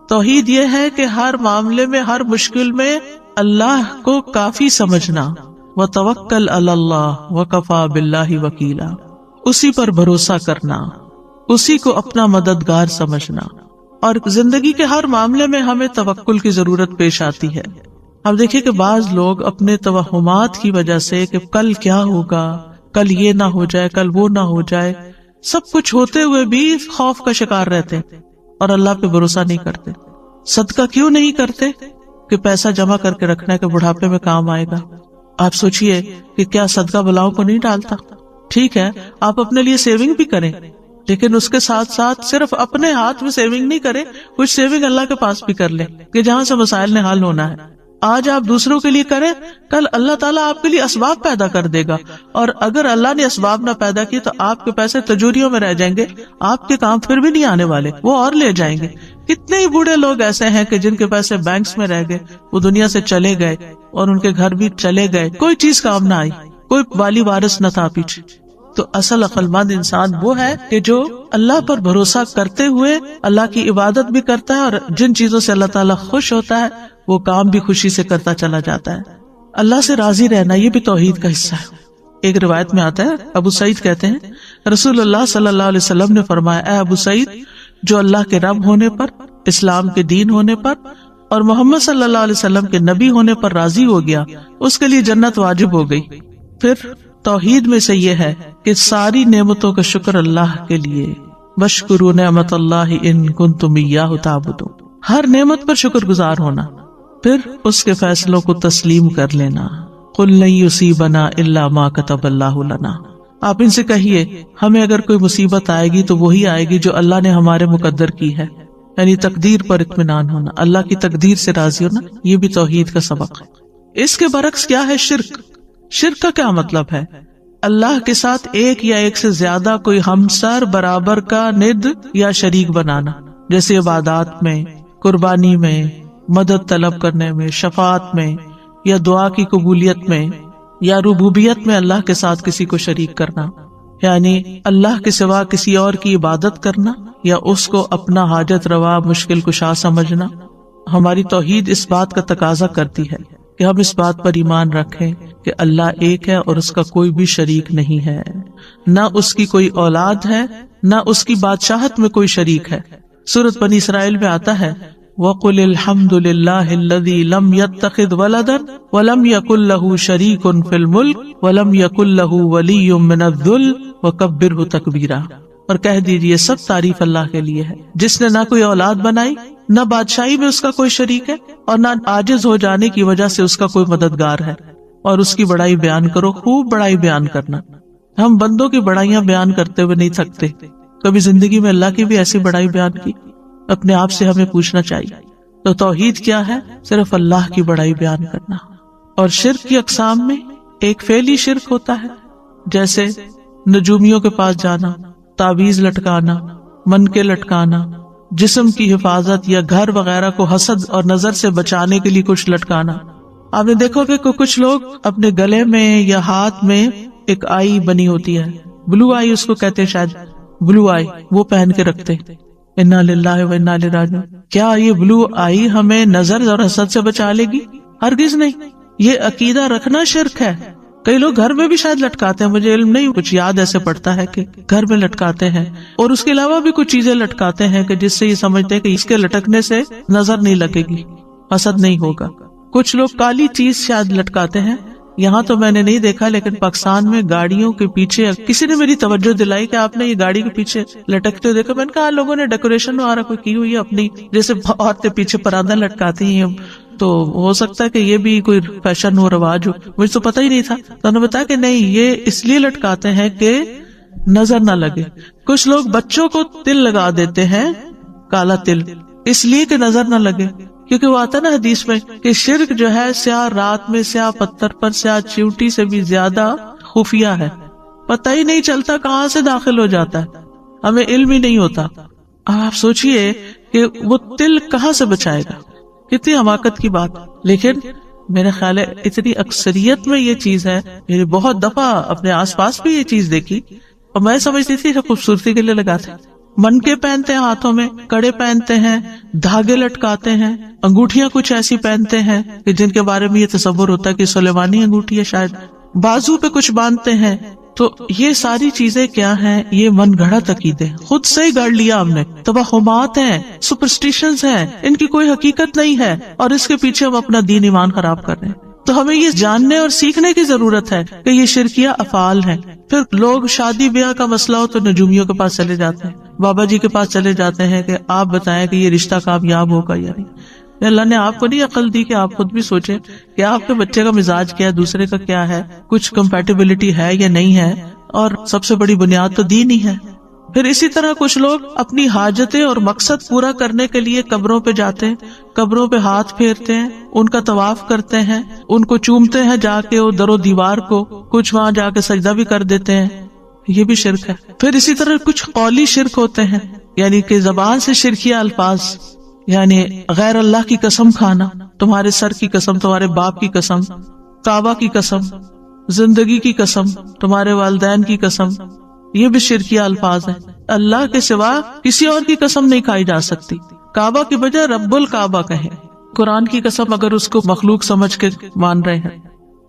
توحید یہ ہے کہ ہر معاملے میں، ہر مشکل میں اللہ کو کافی سمجھنا، وَتَوَكَّلْ عَلَى اللَّهِ وَكَفَى بِاللَّهِ وَكِيلًا، اسی پر بھروسہ کرنا، اسی کو اپنا مددگار سمجھنا۔ اور زندگی کے ہر معاملے میں ہمیں توکل کی ضرورت پیش آتی ہے۔ اب دیکھیں کہ بعض لوگ اپنے توہمات کی وجہ سے کہ کل کیا ہوگا، کل یہ نہ ہو جائے، کل وہ نہ ہو جائے، سب کچھ ہوتے ہوئے بھی خوف کا شکار رہتے اور اللہ پہ بھروسہ نہیں کرتے۔ صدقہ کیوں نہیں کرتے؟ کہ پیسہ جمع کر کے رکھنا ہے کہ بڑھاپے میں کام آئے گا۔ آپ سوچئے کہ کیا صدقہ بلاؤں کو نہیں ڈالتا؟ ٹھیک ہے، آپ اپنے لیے سیونگ بھی کریں، لیکن اس کے ساتھ ساتھ صرف اپنے ہاتھ میں سیونگ نہیں کریں، کچھ سیونگ اللہ کے پاس بھی کر لیں کہ جہاں سے مسائل نے حل ہونا ہے۔ آج آپ دوسروں کے لیے کریں، کل اللہ تعالیٰ آپ کے لیے اسباب پیدا کر دے گا، اور اگر اللہ نے اسباب نہ پیدا کیے تو آپ کے پیسے تجوریوں میں رہ جائیں گے، آپ کے کام پھر بھی نہیں آنے والے، وہ اور لے جائیں گے۔ کتنے ہی بوڑھے لوگ ایسے ہیں کہ جن کے پیسے بینکس میں رہ گئے، وہ دنیا سے چلے گئے اور ان کے گھر بھی چلے گئے، کوئی چیز کام نہ آئی، کوئی والی وارث نہ تھا پیچھے۔ تو اصل عقل مند انسان وہ ہے کہ جو اللہ پر بھروسہ کرتے ہوئے اللہ کی عبادت بھی کرتا ہے، اور جن چیزوں سے اللہ تعالیٰ خوش ہوتا ہے وہ کام بھی خوشی سے کرتا چلا جاتا ہے۔ اللہ سے راضی رہنا یہ بھی توحید کا حصہ ہے۔ ایک روایت میں آتا ہے، ابو سعید کہتے ہیں رسول اللہ صلی اللہ علیہ وسلم نے فرمایا، اے ابو سعید، جو اللہ کے رب ہونے پر، اسلام کے دین ہونے پر اور محمد صلی اللہ علیہ وسلم کے نبی ہونے پر راضی ہو گیا، اس کے لیے جنت واجب ہو گئی۔ پھر توحید میں سے یہ ہے کہ ساری نعمتوں کا شکر اللہ کے لیے، وَاشْكُرُوا نِعْمَتَ اللَّهِ إِن كُنتُمْ إِيَّاهُ تَعْبُدُونَ، ہر نعمت پر شکر گزار ہونا، پھر اس کے فیصلوں کو تسلیم کر لینا۔ قُلْ لَن يُصِيبَنَا إِلَّا مَا كَتَبَ اللَّهُ لَنَا، آپ ان سے کہیے ہمیں اگر کوئی مصیبت آئے گی تو وہی آئے گی جو اللہ نے ہمارے مقدر کی ہے، یعنی تقدیر پر اطمینان ہونا، اللہ کی تقدیر سے راضی ہونا، یہ بھی توحید کا سبق ہے۔ اس کے برعکس کیا ہے؟ شرک۔ شرک کا کیا مطلب ہے؟ اللہ کے ساتھ ایک یا ایک سے زیادہ کوئی ہمسر، برابر کا ند یا شریک بنانا، جیسے عبادات میں، قربانی میں، مدد طلب کرنے میں، شفاعت میں، یا دعا کی قبولیت میں، یا ربوبیت میں اللہ کے ساتھ کسی کو شریک کرنا، یعنی اللہ کے سوا کسی اور کی عبادت کرنا یا اس کو اپنا حاجت روا، مشکل کشا سمجھنا۔ ہماری توحید اس بات کا تقاضا کرتی ہے کہ ہم اس بات پر ایمان رکھیں کہ اللہ ایک ہے اور اس کا کوئی بھی شریک نہیں ہے، نہ اس کی کوئی اولاد ہے، نہ اس کی بادشاہت میں کوئی شریک ہے۔ سورۃ بنی اسرائیل میں آتا ہے وَقُلِ الْحَمْدُ لِلَّهِ الَّذِي لَمْ يَتَّخِذْ وَلَدًا وَلَمْ يَكُنْ لَهُ شَرِيكٌ فِي الْمُلْكِ وَلَمْ يَكُنْ لَهُ وَلِيٌّ مِّنَ الذُّلِّ وَكَبِّرْهُ تَكْبِيرًا۔ اور کہہ دیجئے سب تعریف اللہ کے لیے ہے جس نے نہ کوئی اولاد بنائی، نہ بادشاہی میں اس کا کوئی شریک ہے، اور نہ عاجز ہو جانے کی وجہ سے اس کا کوئی مددگار ہے، اور اس کی بڑائی بیان کرو، خوب بڑائی بیان کرنا۔ ہم بندوں کی بڑائیاں بیان کرتے ہوئے نہیں تھکتے، کبھی زندگی میں اللہ کی بھی ایسی بڑائی بیان کی؟ اپنے آپ سے ہمیں پوچھنا چاہیے۔ تو توحید کیا ہے؟ صرف اللہ کی بڑائی بیان کرنا۔ اور شرک کی اقسام میں ایک فعلی شرک ہوتا ہے، جیسے نجومیوں کے پاس جانا، تعویذ لٹکانا، منکے لٹکانا، جسم کی حفاظت یا گھر وغیرہ کو حسد اور نظر سے بچانے کے لیے کچھ لٹکانا۔ آپ نے دیکھو کہ کچھ لوگ اپنے گلے میں یا ہاتھ میں ایک آئی بنی ہوتی ہے، بلو آئی اس کو کہتے ہیں، شاید بلو آئی، وہ پہن کے رکھتے۔ انا للہ و انا الیہ راجعون۔ کیا یہ بلو آئی ہمیں نظر اور حسد سے بچا لے گی؟ ہرگز نہیں۔ یہ عقیدہ رکھنا شرک ہے۔ کئی لوگ گھر میں بھی شاید لٹکاتے ہیں، مجھے علم نہیں، کچھ یاد ایسے پڑتا ہے کہ گھر میں لٹکاتے ہیں، اور اس کے علاوہ بھی کچھ چیزیں لٹکاتے ہیں کہ جس سے یہ سمجھتے ہیں کہ اس کے لٹکنے سے نظر نہیں لگے گی، حسد نہیں ہوگا۔ کچھ لوگ کالی چیز شاید لٹکاتے ہیں، یہاں تو میں نے نہیں دیکھا، لیکن پاکستان میں گاڑیوں کے پیچھے کسی نے میری توجہ دلائی کہ آپ نے یہ گاڑی کے پیچھے لٹکتے دیکھا۔ میں نے کہا لوگوں نے ڈیکوریشن وغیرہ کوئی کی ہوئی ہے اپنی، جیسے عورتیں پیچھے پردہ لٹکاتی ہیں، تو ہو سکتا ہے کہ یہ بھی کوئی فیشن ہو، رواج ہو، مجھے تو پتہ ہی نہیں تھا۔ تو انہوں نے بتایا کہ نہیں، یہ اس لیے لٹکاتے ہیں کہ نظر نہ لگے۔ کچھ لوگ بچوں کو تل لگا دیتے ہیں، کالا تل، اس لیے کہ نظر نہ لگے، کیونکہ وہ آتا نا حدیث میں کہ شرک جو ہے سیاہ رات میں سیاہ پتھر پر سیاہ چیونٹی سے بھی زیادہ خفیہ ہے، پتہ ہی نہیں چلتا کہاں سے داخل ہو جاتا ہے، ہمیں علم ہی نہیں ہوتا۔ اب آپ سوچئے کہ وہ تل کہاں سے بچائے گا، کتنی حماقت کی بات۔ لیکن میرا خیال ہے اتنی اکثریت میں یہ چیز ہے، میری بہت دفعہ اپنے آس پاس بھی یہ چیز دیکھی، اور میں سمجھتی تھی کہ خوبصورتی کے لیے لگاتے، منکے پہنتے ہیں، ہاتھوں میں کڑے پہنتے ہیں، دھاگے لٹکاتے ہیں، انگوٹھیاں کچھ ایسی پہنتے ہیں کہ جن کے بارے میں یہ تصور ہوتا ہے کہ سلیمانی انگوٹھی ہے شاید، بازو پہ کچھ باندھتے ہیں۔ تو یہ ساری چیزیں کیا ہیں؟ یہ من گھڑت عقیدے، خود سے ہی گڑھ لیا ہم نے، توہمات ہیں، سپرسٹیشنز ہیں، ان کی کوئی حقیقت نہیں ہے، اور اس کے پیچھے ہم اپنا دین ایمان خراب کر رہے ہیں۔ تو ہمیں یہ جاننے اور سیکھنے کی ضرورت ہے کہ یہ شرکیہ افعال ہیں۔ پھر لوگ شادی بیاہ کا مسئلہ ہو تو نجومیوں کے پاس چلے جاتے ہیں، بابا جی کے پاس چلے جاتے ہیں کہ آپ بتائیں کہ یہ رشتہ کامیاب ہوگا یا نہیں۔ اللہ نے آپ کو نہیں عقل دی کہ آپ خود بھی سوچیں کہ آپ کے بچے کا مزاج کیا ہے، دوسرے کا کیا ہے، کچھ کمپیٹیبلٹی ہے یا نہیں ہے، اور سب سے بڑی بنیاد تو دین ہی ہے۔ پھر اسی طرح کچھ لوگ اپنی حاجتیں اور مقصد پورا کرنے کے لیے قبروں پہ جاتے ہیں، قبروں پہ ہاتھ پھیرتے ہیں، ان کا طواف کرتے ہیں، ان کو چومتے ہیں جا کے اور در و دیوار کو، کچھ وہاں جا کے سجدہ بھی کر دیتے ہیں، یہ بھی شرک ہے۔ پھر اسی طرح کچھ قولی شرک ہوتے ہیں، یعنی کہ زبان سے شرکیہ الفاظ، یعنی غیر اللہ کی قسم کھانا، تمہارے سر کی قسم، تمہارے باپ کی قسم، کعبہ کی قسم، زندگی کی قسم، تمہارے والدین کی قسم، یہ بھی شرکیہ الفاظ ہیں۔ اللہ کے سوا کسی اور کی قسم نہیں کھائی جا سکتی، کعبہ کی بجائے رب الکعبہ کہیں، قرآن کی قسم اگر اس کو مخلوق سمجھ کے مان رہے ہیں۔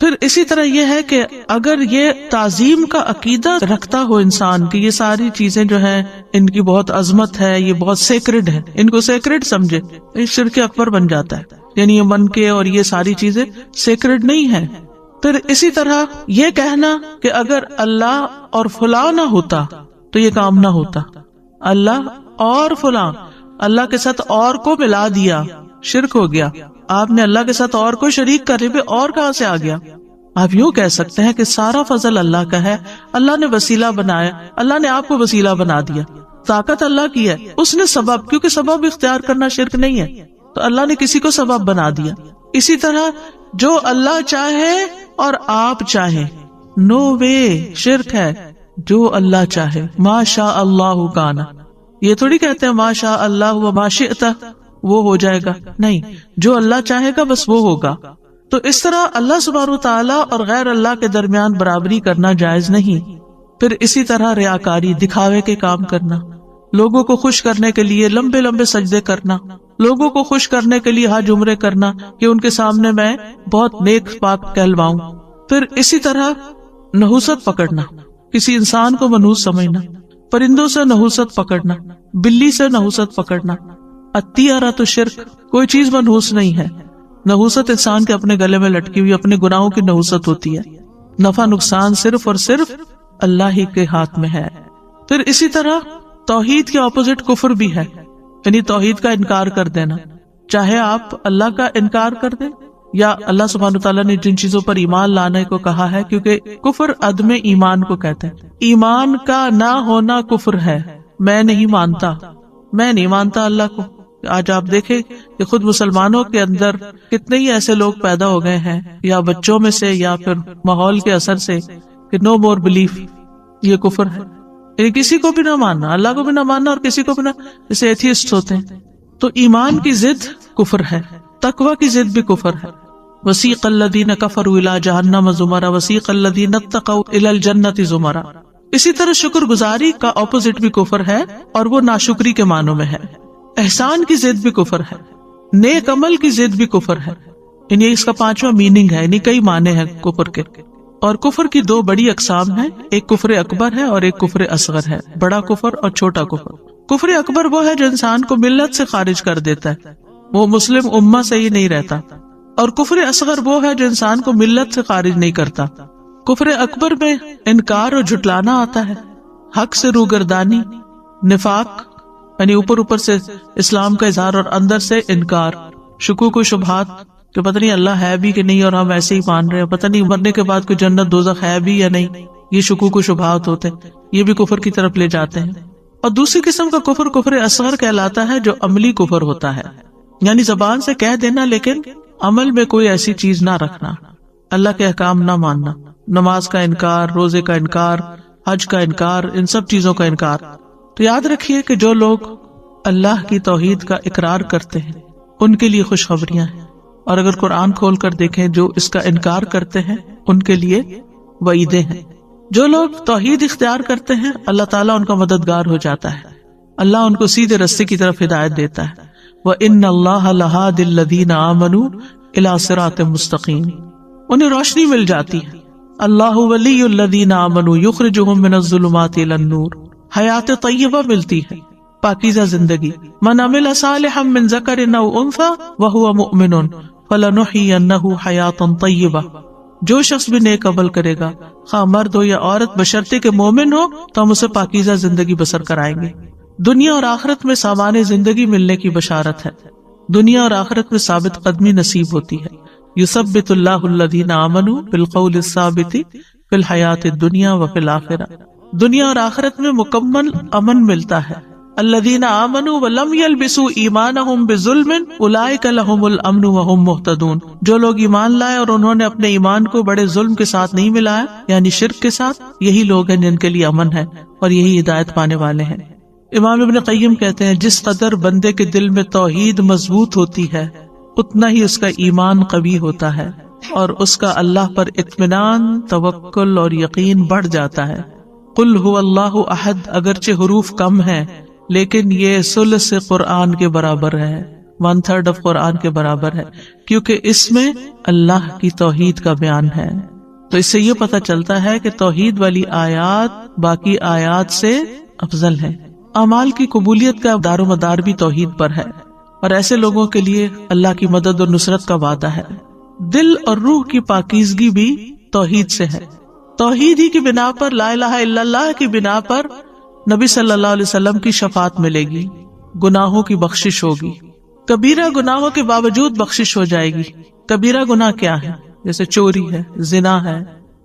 پھر اسی طرح یہ ہے کہ اگر یہ تعظیم کا عقیدہ رکھتا ہو انسان کہ یہ ساری چیزیں جو ہیں ان کی بہت عظمت ہے، یہ بہت سیکرڈ ہے، ان کو سیکرڈ سمجھے، یہ شرک اکبر بن جاتا ہے، یعنی یہ من کے اور یہ ساری چیزیں سیکرڈ نہیں ہیں۔ پھر اسی طرح یہ کہنا کہ اگر اللہ اور فلاں نہ ہوتا تو یہ کام نہ ہوتا، اللہ اور فلاں، اللہ کے ساتھ اور کو ملا دیا، شرک ہو گیا۔ آپ نے اللہ کے ساتھ اور کو شریک کرے بھی، اور کہاں سے آ گیا؟ آپ یوں کہہ سکتے ہیں کہ سارا فضل اللہ کا ہے، اللہ نے وسیلہ بنایا، اللہ نے آپ کو وسیلہ بنا دیا، طاقت اللہ کی ہے، اس نے سبب، کیونکہ سبب اختیار کرنا شرک نہیں ہے، تو اللہ نے کسی کو سبب بنا دیا۔ اسی طرح جو اللہ چاہے اور آپ چاہیں، نو وے، شرک ہے۔ جو اللہ چاہے، ما شاء اللہ کانا، یہ تھوڑی کہتے ہیں ما شاء اللہ و ما شئت وہ ہو جائے گا، نہیں، جو اللہ چاہے گا بس وہ ہوگا۔ تو اس طرح اللہ سبحانہ وتعالیٰ اور غیر اللہ کے درمیان برابری کرنا جائز نہیں۔ پھر اسی طرح ریاکاری، دکھاوے کے کام کرنا، لوگوں کو خوش کرنے کے لیے لمبے لمبے سجدے کرنا، لوگوں کو خوش کرنے کے لیے حج عمرے کرنا کہ ان کے سامنے میں بہت نیک پاک کہلواؤں۔ پھر اسی طرح نحوست پکڑنا، کسی انسان کو منحوس سمجھنا، پرندوں سے نحوست پکڑنا، بلی سے نحوست پکڑنا، الطیرہ تو شرک، کوئی چیز منحوس نہیں ہے. نحوست انسان کے اپنے گلے میں لٹکی ہوئی اپنے گناہوں کی نحوست ہوتی ہے. نفع نقصان صرف اور صرف اللہ ہی کے ہاتھ میں ہے. پھر اسی طرح توحید کے اپوزٹ کفر بھی ہے، یعنی توحید کا انکار کر دینا. چاہے آپ اللہ کا انکار کر دیں یا اللہ سبحانہ تعالیٰ نے جن چیزوں پر ایمان لانے کو کہا ہے، کیونکہ کفر عدم ایمان کو کہتے ہیں. ایمان کا نہ ہونا کفر ہے. میں نہیں مانتا اللہ کو. آج آپ دیکھیں کہ خود مسلمانوں کے اندر کتنے ہی ایسے لوگ پیدا ہو گئے ہیں، یا بچوں میں سے یا پھر ماحول کے اثر سے، کہ نو مور بلیف، یہ کفر ہے. یعنی کسی کو بھی نہ ماننا، اللہ کو بھی نہ ماننا اور کسی کو بھی نہ، جیسے ایتھیسٹ ہوتے ہیں. تو ایمان کی ضد کفر ہے، تقوی کی ضد بھی کفر ہے. وسیق الذین کفروا الی جہنم زمرا وسیق الذین اتقوا الی الجنۃ زمرا. اسی طرح شکر گزاری کا اپوزٹ بھی کفر ہے، اور وہ ناشکری کے معنوں میں ہے. احسان کی ضد بھی کفر ہے، نیک عمل کی ضد بھی کفر ہے. یعنی اس کا 5واں میننگ ہے، یعنی کئی معنی ہیں کفر کے. اور کفر کی 2 بڑی اقسام ہیں، ایک کفر اکبر ہے اور ایک کفر اصغر ہے. بڑا کفر اور چھوٹا کفر. کفر اکبر وہ ہے جو انسان کو ملت سے خارج کر دیتا ہے، وہ مسلم امہ سے ہی نہیں رہتا. اور کفر اصغر وہ ہے جو انسان کو ملت سے خارج نہیں کرتا. کفر اکبر میں انکار اور جھٹلانا آتا ہے، حق سے روگردانی، نفاق یعنی اوپر سے اسلام کا اظہار اور اندر سے انکار، شکوک و شبہات کہ پتہ نہیں اللہ ہے بھی کہ نہیں اور ہم ایسے ہی مان رہے ہیں، پتہ نہیں مرنے کے بعد کوئی جنت دوزخ ہے بھی یا نہیں. یہ شکوک و شبہات ہوتے ہیں، یہ بھی کفر کی طرف لے جاتے ہیں. اور دوسری قسم کا کفر کفر اصغر کہلاتا ہے، جو عملی کفر ہوتا ہے، یعنی زبان سے کہہ دینا لیکن عمل میں کوئی ایسی چیز نہ رکھنا، اللہ کے احکام نہ ماننا، نماز کا انکار، روزے کا انکار، حج کا انکار، ان سب چیزوں کا انکار. تو یاد رکھیے کہ جو لوگ اللہ کی توحید کا اقرار کرتے ہیں ان کے لیے خوشخبریاں ہیں، اور اگر قرآن کھول کر دیکھیں جو اس کا انکار کرتے ہیں ان کے لیے وعیدیں ہیں. جو لوگ توحید اختیار کرتے ہیں اللہ تعالیٰ ان کا مددگار ہو جاتا ہے، اللہ ان کو سیدھے رستے کی طرف ہدایت دیتا ہے. وَإِنَّ اللَّهَ لَهَادِ الَّذِينَ آمَنُوا إِلَىٰ صِرَاطٍ مُسْتَقِيمٍ. انہیں روشنی مل جاتی ہے. اللہ ولی الذین آمنوا یخرجہم من الظلمات الی النور. حیات طیبہ ملتی ہے، پاکیزہ زندگی. من عمل صالحا من ذکر او انثی وہو مؤمن فلنحیینہ حیاتا طیبہ. جو شخص بھی نیک عمل کرے گا، خواہ مرد ہو یا عورت، بشرطے کہ مومن ہو، تو ہم اسے پاکیزہ زندگی بسر کرائیں گے. دنیا اور آخرت میں سامان زندگی ملنے کی بشارت ہے. دنیا اور آخرت میں ثابت قدمی نصیب ہوتی ہے. یثبت اللہ الذین آمنوا بالقول الثابت فی الحیات الدنیا وفی الآخرہ. دنیا اور آخرت میں مکمل امن ملتا ہے. الذین آمنوا ولم یلبسوا ایمانہم بظلم اولئک لہم الامن وہم مہتدون. جو لوگ ایمان لائے اور انہوں نے اپنے ایمان کو بڑے ظلم کے ساتھ نہیں ملایا، یعنی شرک کے ساتھ، یہی لوگ ہیں جن کے لیے امن ہے اور یہی ہدایت پانے والے ہیں. امام ابن قیم کہتے ہیں جس قدر بندے کے دل میں توحید مضبوط ہوتی ہے اتنا ہی اس کا ایمان قوی ہوتا ہے اور اس کا اللہ پر اطمینان، توکل اور یقین بڑھ جاتا ہے. قل هو اللہ احد اگرچہ حروف کم ہیں لیکن یہ ثلث قرآن کے برابر ہے، 1/3 آف قرآن کے برابر ہے، کیونکہ اس میں اللہ کی توحید کا بیان ہے. تو اس سے یہ پتہ چلتا ہے کہ توحید والی آیات باقی آیات سے افضل ہے. اعمال کی قبولیت کا دار و مدار بھی توحید پر ہے، اور ایسے لوگوں کے لیے اللہ کی مدد اور نصرت کا وعدہ ہے. دل اور روح کی پاکیزگی بھی توحید سے ہے. توحید ہی کی بنا پر، لا الہ الا اللہ کی بنا پر نبی صلی اللہ علیہ وسلم کی شفاعت ملے گی، گناہوں کی بخشش ہوگی. کبیرہ گناہوں کے باوجود بخشش ہو جائے گی. کبیرہ گناہ کیا ہے؟ جیسے چوری ہے، زنا ہے،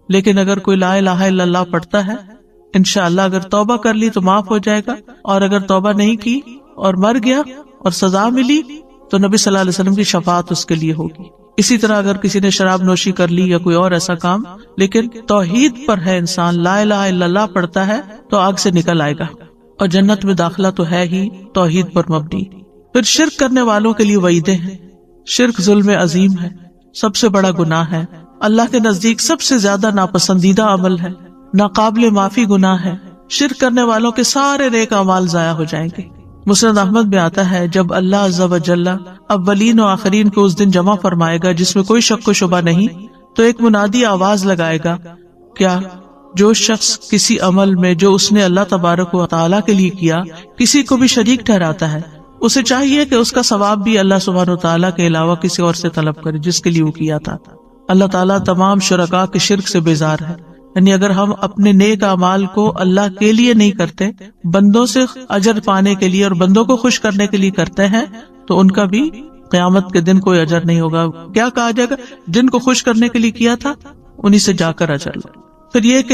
لیکن اگر کوئی لا الہ الا اللہ پڑھتا ہے انشاءاللہ اگر توبہ کر لی تو معاف ہو جائے گا، اور اگر توبہ نہیں کی اور مر گیا اور سزا ملی تو نبی صلی اللہ علیہ وسلم کی شفاعت اس کے لیے ہوگی. اسی طرح اگر کسی نے شراب نوشی کر لی یا کوئی اور ایسا کام، لیکن توحید پر ہے، انسان لا الہ الا اللہ پڑھتا ہے تو آگ سے نکل آئے گا، اور جنت میں داخلہ تو ہے ہی توحید پر مبنی. پھر شرک کرنے والوں کے لیے وعیدیں ہیں. شرک ظلم عظیم ہے، سب سے بڑا گناہ ہے، اللہ کے نزدیک سب سے زیادہ ناپسندیدہ عمل ہے، ناقابل معافی گناہ ہے. شرک کرنے والوں کے سارے نیک اعمال ضائع ہو جائیں گے. مسند احمد میں آتا ہے جب اللہ عز و جل اولین و آخرین کو اس دن جمع فرمائے گا جس میں کوئی شک و شبہ نہیں، تو ایک منادی آواز لگائے گا، کیا جو شخص کسی عمل میں جو اس نے اللہ تبارک و تعالیٰ کے لیے کیا کسی کو بھی شریک ٹھہراتا ہے اسے چاہیے کہ اس کا ثواب بھی اللہ سبحانہ وتعالیٰ کے علاوہ کسی اور سے طلب کرے جس کے لیے وہ کیا تھا۔ اللہ تعالیٰ تمام شرکاء کے شرک سے بیزار ہے، یعنی اگر ہم اپنے نیک اعمال کو اللہ کے لیے نہیں کرتے، بندوں سے اجر پانے کے لیے اور بندوں کو خوش کرنے کے لیے کرتے ہیں، تو ان کا بھی قیامت کے دن کوئی اجر نہیں ہوگا۔ کیا کہا جائے گا؟ جن کو خوش کرنے کے لیے کیا تھا انہی سے جا کر اجر لو۔ پھر یہ کہ